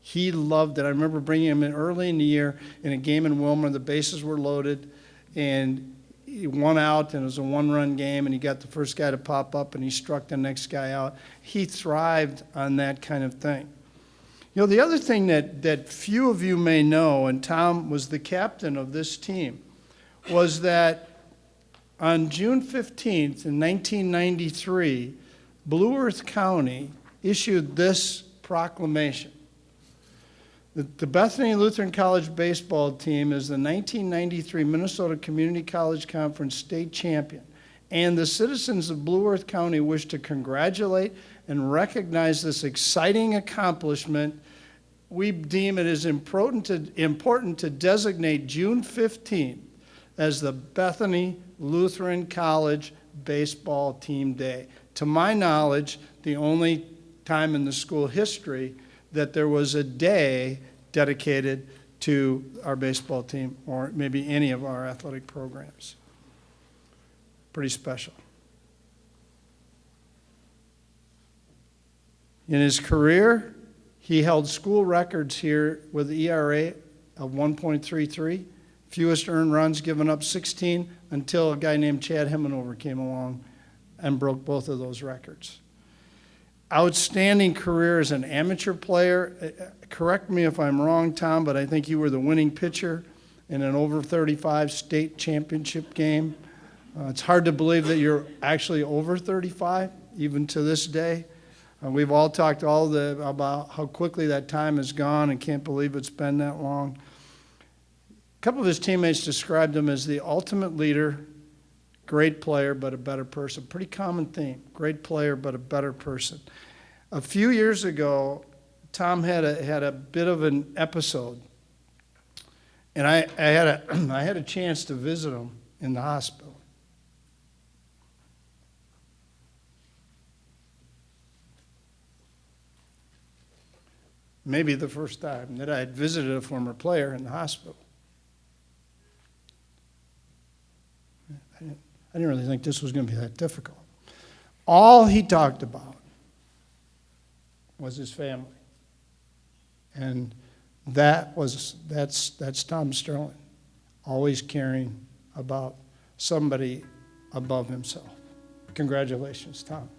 S2: He loved it. I remember bringing him in early in the year in a game in Wilmer. The bases were loaded, and he won out, and it was a 1-run game, and he got the first guy to pop up, and he struck the next guy out. He thrived on that kind of thing. You know, the other thing that few of you may know, and Tom was the captain of this team, was that on June 15th in 1993, Blue Earth County issued this proclamation. The Bethany Lutheran College baseball team is the 1993 Minnesota Community College Conference state champion, and the citizens of Blue Earth County wish to congratulate and recognize this exciting accomplishment. We deem it as important to designate June 15th as the Bethany Lutheran College Baseball Team Day. To my knowledge, the only time in the school history that there was a day dedicated to our baseball team or maybe any of our athletic programs. Pretty special. In his career, he held school records here with ERA of 1.33, fewest earned runs given up 16, until a guy named Chad Hemmenover came along and broke both of those records. Outstanding career as an amateur player. Correct me if I'm wrong, Tom, but I think you were the winning pitcher in an over 35 state championship game. It's hard to believe that you're actually over 35, even to this day. We've all talked about how quickly that time has gone and can't believe it's been that long. A couple of his teammates described him as the ultimate leader, great player, but a better person. Pretty common theme, great player, but a better person. A few years ago, Tom had a bit of an episode, and I had a chance to visit him in the hospital. Maybe the first time that I had visited a former player in the hospital. I didn't really think this was going to be that difficult. All he talked about was his family. And that's Tom Sterling, always caring about somebody above himself. Congratulations, Tom.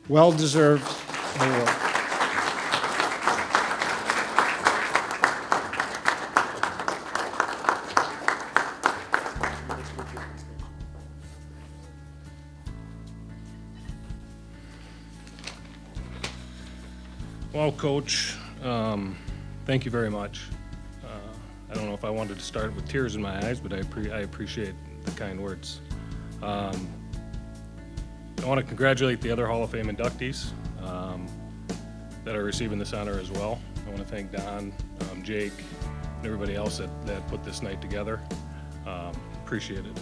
S2: Well-deserved award.
S8: Well, Coach, thank you very much. I don't know if I wanted to start with tears in my eyes, but I appreciate the kind words. I want to congratulate the other Hall of Fame inductees that are receiving this honor as well. I want to thank Don, Jake, and everybody else that put this night together. Appreciate it.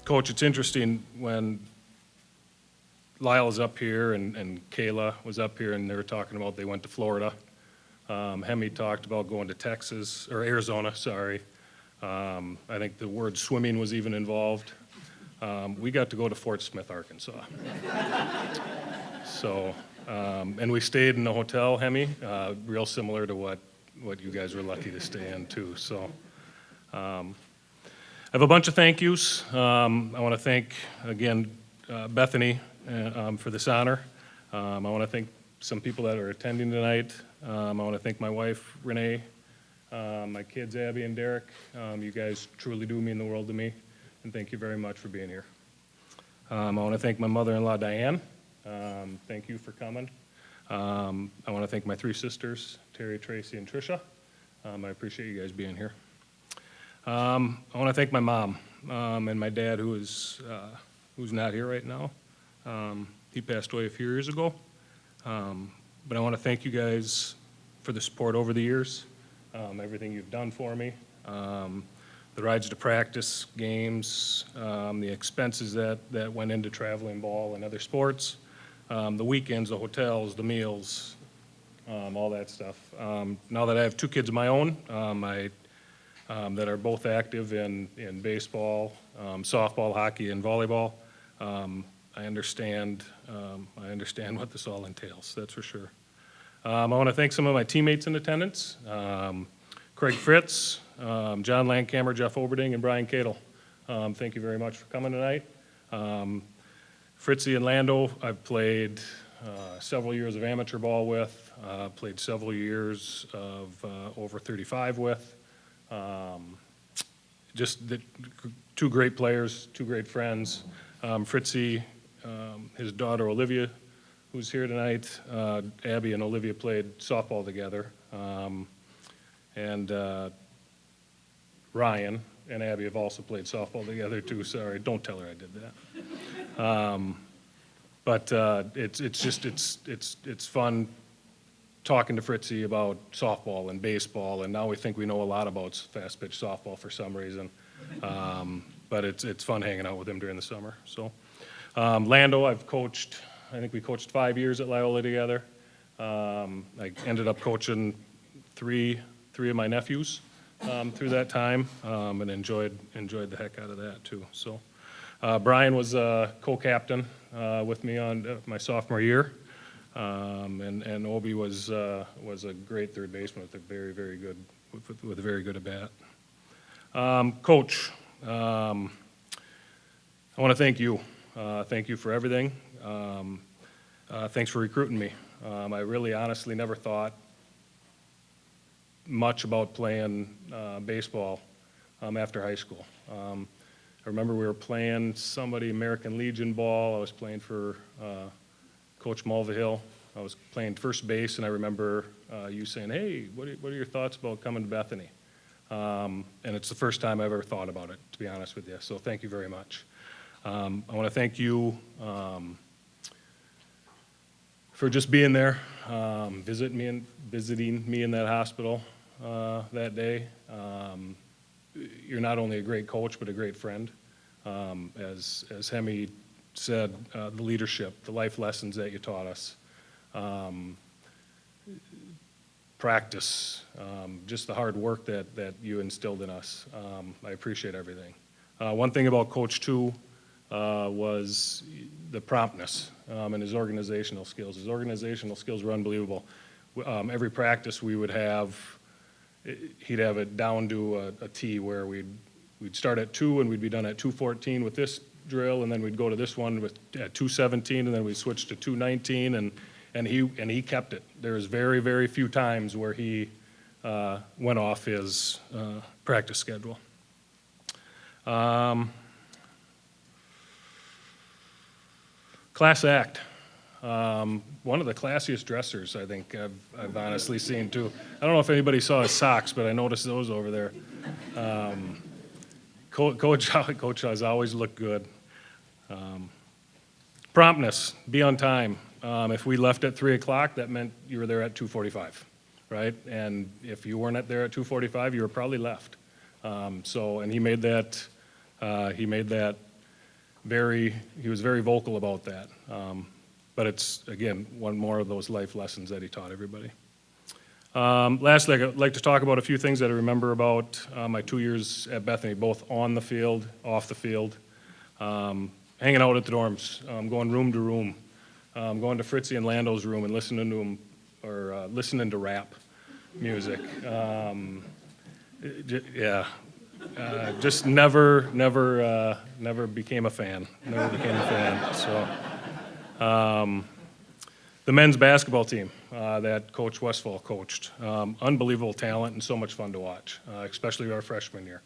S8: Coach, it's interesting when Lyle is up here and Kayla was up here and they were talking about they went to Florida. Hemi talked about going to Texas, or Arizona, sorry. I think the word swimming was even involved. We got to go to Fort Smith, Arkansas. So, and we stayed in a hotel, Hemi, real similar to what you guys were lucky to stay in too. So, I have a bunch of thank yous. I want to thank, again, Bethany for this honor. I want to thank some people that are attending tonight. I want to thank my wife, Renee, my kids, Abby and Derek. You guys truly do mean the world to me, and thank you very much for being here. I want to thank my mother-in-law, Diane. Thank you for coming. I want to thank my three sisters, Terry, Tracy, and Tricia. I appreciate you guys being here. I want to thank my mom and my dad, who's not here right now. He passed away a few years ago. But I want to thank you guys for the support over the years, everything you've done for me, the rides to practice, games, the expenses that went into traveling ball and other sports, the weekends, the hotels, the meals, all that stuff. Now that I have two kids of my own, that are both active in baseball, softball, hockey, and volleyball, I understand what this all entails, that's for sure. I want to thank some of my teammates in attendance, Craig Fritz, John Landcamer, Jeff Oberding, and Brian Cadle. Thank you very much for coming tonight. Fritzy and Lando, I've played several years of amateur ball with, played several years of over 35 with. Just two great players, two great friends. Fritzy, his daughter Olivia, who's here tonight, Abby and Olivia played softball together. And Ryan and Abby have also played softball together too. Sorry, don't tell her I did that. But it's fun talking to Fritzy about softball and baseball, and now we think we know a lot about fast pitch softball for some reason. But it's fun hanging out with him during the summer. So Lando, I think we coached 5 years at Loyola together. I ended up coaching three of my nephews through that time, and enjoyed the heck out of that too. So Brian was a co-captain with me on my sophomore year, and Obi was a great third baseman with a very good at bat. Coach, I want to thank you. Thank you for everything. Thanks for recruiting me. I really honestly never thought much about playing baseball after high school. I remember we were playing somebody American Legion ball. I was playing for Coach Mulvihill. I was playing first base, and I remember you saying, "Hey, what are your thoughts about coming to Bethany?" And it's the first time I've ever thought about it, to be honest with you. So thank you very much. I want to thank you for just being there, visiting me in that hospital that day. You're not only a great coach, but a great friend. As Hemi said, the leadership, the life lessons that you taught us, practice, just the hard work that you instilled in us. I appreciate everything. One thing about Coach too was the promptness and his organizational skills. His organizational skills were unbelievable. Every practice we would have, he'd have it down to a T where we'd start at 2 and we'd be done at 2:14 with this drill, and then we'd go to this one at 2:17, and then we'd switch to 2:19, and he kept it. There was very, very few times where he went off his practice schedule. Class act. One of the classiest dressers I think I've honestly seen too. I don't know if anybody saw his socks, but I noticed those over there. Coach has always looked good. Promptness, be on time. If we left at 3 o'clock, that meant you were there at 2:45, right? And if you weren't there at 2:45, you were probably left. And he made that he was very vocal about that. But it's, again, one more of those life lessons that he taught everybody. Lastly, I'd like to talk about a few things that I remember about my 2 years at Bethany, both on the field, off the field. Hanging out at the dorms, going room to room, going to Fritzy and Lando's room and listening to them, or listening to rap music. Just never became a fan. Never became a fan. So, the men's basketball team that Coach Westfall coached, unbelievable talent and so much fun to watch, especially our freshman year.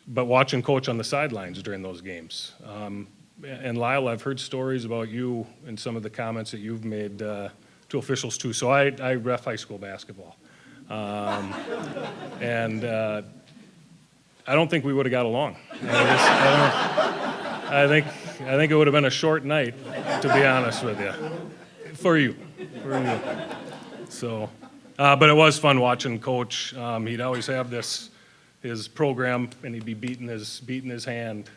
S8: But watching Coach on the sidelines during those games. And Lyle, I've heard stories about you and some of the comments that you've made to officials too. So I ref high school basketball. And I don't think we would have got along. I think it would have been a short night, to be honest with you. For you. So, but it was fun watching Coach. He'd always have his program, and he'd be beating his hand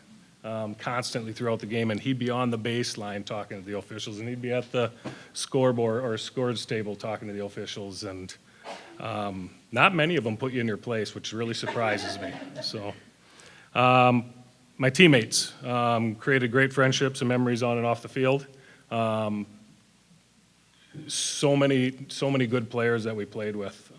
S8: constantly throughout the game, and he'd be on the baseline talking to the officials, and he'd be at the scoreboard or scores table talking to the officials, and not many of them put you in your place, which really surprises me. So, my teammates created great friendships and memories on and off the field. So many good players that we played with.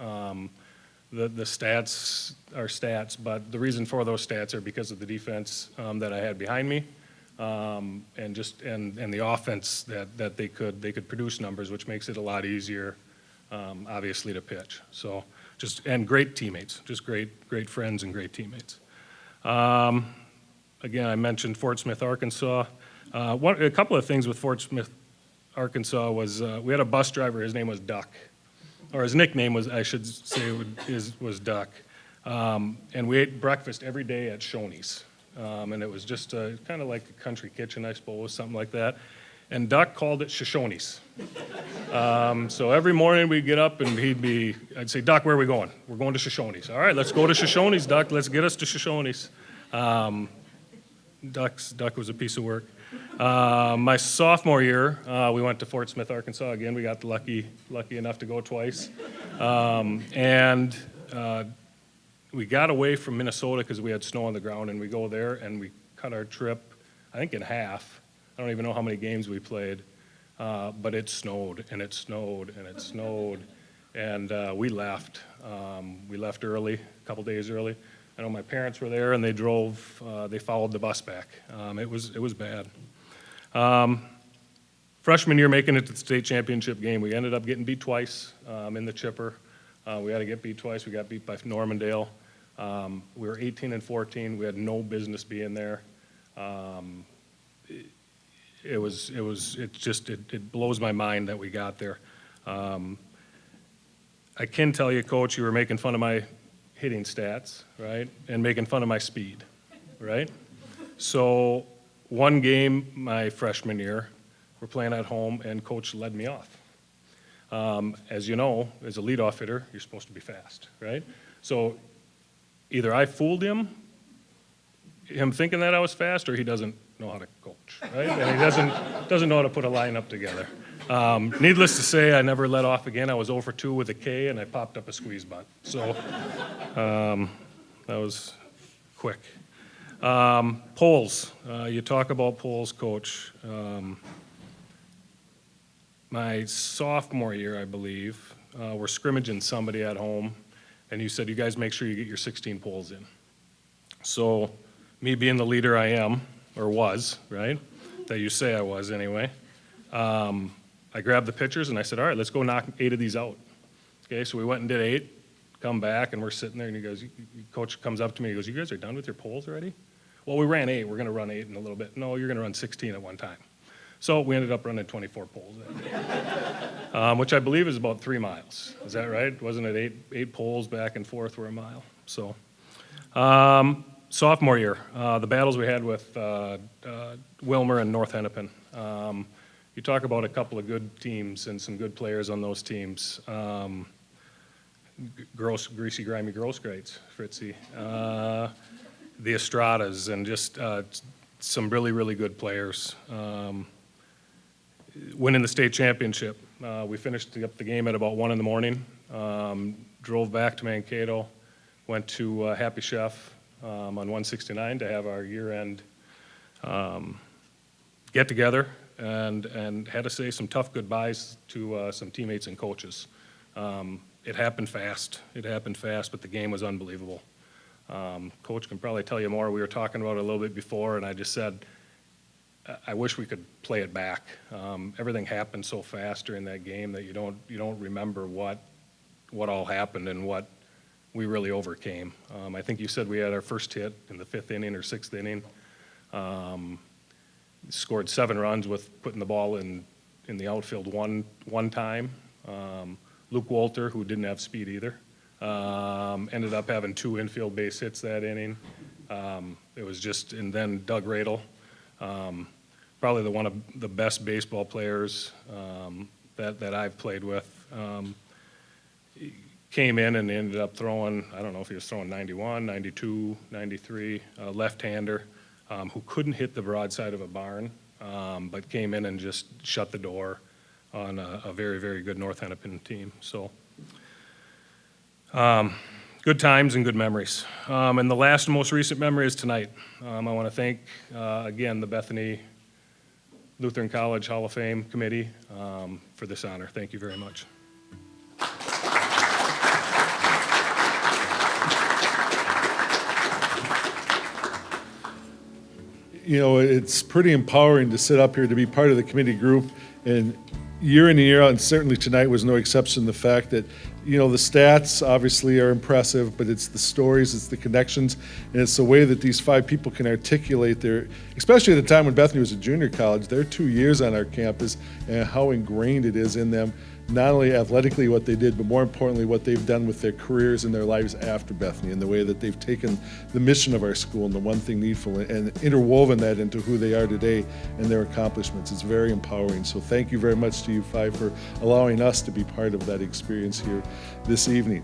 S8: The stats are stats, but the reason for those stats are because of the defense that I had behind me, and the offense that they could produce numbers, which makes it a lot easier, obviously, to pitch. So and great teammates, just great friends and great teammates. Again, I mentioned Fort Smith, Arkansas. A couple of things with Fort Smith, Arkansas was we had a bus driver. His name was Duck, or his nickname was, I should say, was Duck. And we ate breakfast every day at Shoney's, and it was just kind of like a country kitchen, I suppose, something like that. And Duck called it Shoshoni's. So every morning we'd get up and I'd say, Duck, where are we going? We're going to Shoshoni's. All right, let's go to Shoshoni's, Duck. Let's get us to Shoshoni's. Duck was a piece of work. My sophomore year, we went to Fort Smith, Arkansas. Again, we got lucky enough to go twice. And we got away from Minnesota because we had snow on the ground, and we go there and we cut our trip, I think, in half. I don't even know how many games we played, but it snowed, and it snowed, and it snowed, and we left. We left early, a couple days early. I know my parents were there, and they followed the bus back. It was bad. Freshman year, making it to the state championship game, we ended up getting beat twice in the chipper. We had to get beat twice. We got beat by Normandale. We were 18 and 14. We had no business being there. It blows my mind that we got there. I can tell you, Coach, you were making fun of my hitting stats, right? And making fun of my speed, right? So one game my freshman year, we're playing at home, and Coach led me off. As you know, as a leadoff hitter, you're supposed to be fast, right? So either I fooled him thinking that I was fast, or he doesn't know how to coach, right? And he doesn't know how to put a lineup together. Needless to say, I never let off again. I was 0 for 2 with a K, and I popped up a squeeze bunt. So that was quick. Polls. You talk about polls, Coach. My sophomore year, I believe, we're scrimmaging somebody at home, and you said, you guys make sure you get your 16 polls in. So me being the leader I am, or was, right, that you say I was anyway, I grabbed the pitchers and I said, all right, let's go knock 8 of these out. Okay, so we went and did 8, come back, and we're sitting there, and he goes, Coach comes up to me, he goes, you guys are done with your polls already? Well, we ran 8, we're gonna run 8 in a little bit. No, you're gonna run 16 at one time. So we ended up running 24 polls that day, which I believe is about 3 miles. Is that right? Wasn't it 8 polls back and forth were a mile? So, sophomore year, the battles we had with Wilmer and North Hennepin. You talk about a couple of good teams and some good players on those teams. Greasy, grimy, gross greats, Fritzy. The Estradas, and just some really, really good players. Winning the state championship. We finished up the game at about 1 in the morning. Drove back to Mankato, went to Happy Chef on 169 to have our year-end get-together, and had to say some tough goodbyes to some teammates and coaches. It happened fast. But the game was unbelievable. Coach can probably tell you more. We were talking about it a little bit before, and I just said, I wish we could play it back. Everything happened so fast during that game that you don't remember what all happened and what we really overcame. I think you said we had our first hit in the 5th inning or 6th inning. Scored 7 runs with putting the ball in the outfield one time. Luke Walter, who didn't have speed either, ended up having 2 infield base hits that inning. It was just, and then Doug Radel, probably one of the best baseball players that I've played with. Came in and ended up throwing, I don't know if he was throwing 91, 92, 93, left-hander, who couldn't hit the broadside of a barn, but came in and just shut the door on a very, very good North Hennepin team. So good times and good memories. And the last and most recent memory is tonight. I want to thank, again, the Bethany Lutheran College Hall of Fame Committee for this honor. Thank you very much.
S1: You know, it's pretty empowering to sit up here to be part of the committee group, and year in and year out, and certainly tonight was no exception, the fact that, you know, the stats obviously are impressive, but it's the stories, it's the connections, and it's the way that these 5 people can articulate their, especially at the time when Bethany was a junior college, their 2 years on our campus, and how ingrained it is in them, not only athletically what they did, but more importantly what they've done with their careers and their lives after Bethany, and the way that they've taken the mission of our school and the one thing needful and interwoven that into who they are today and their accomplishments. It's very empowering. So thank you very much to you 5 for allowing us to be part of that experience here this evening.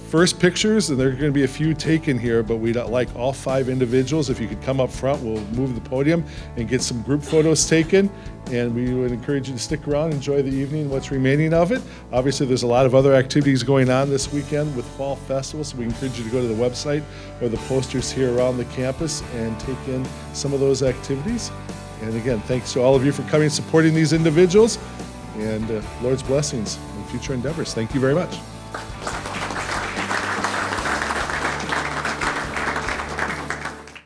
S1: First pictures, and there are going to be a few taken here, but we'd like all 5 individuals. If you could come up front, we'll move the podium and get some group photos taken. And we would encourage you to stick around, enjoy the evening, what's remaining of it. Obviously, there's a lot of other activities going on this weekend with Fall Festival, so we encourage you to go to the website or the posters here around the campus and take in some of those activities. And again, thanks to all of you for coming and supporting these individuals, and Lord's blessings in future endeavors. Thank you very much.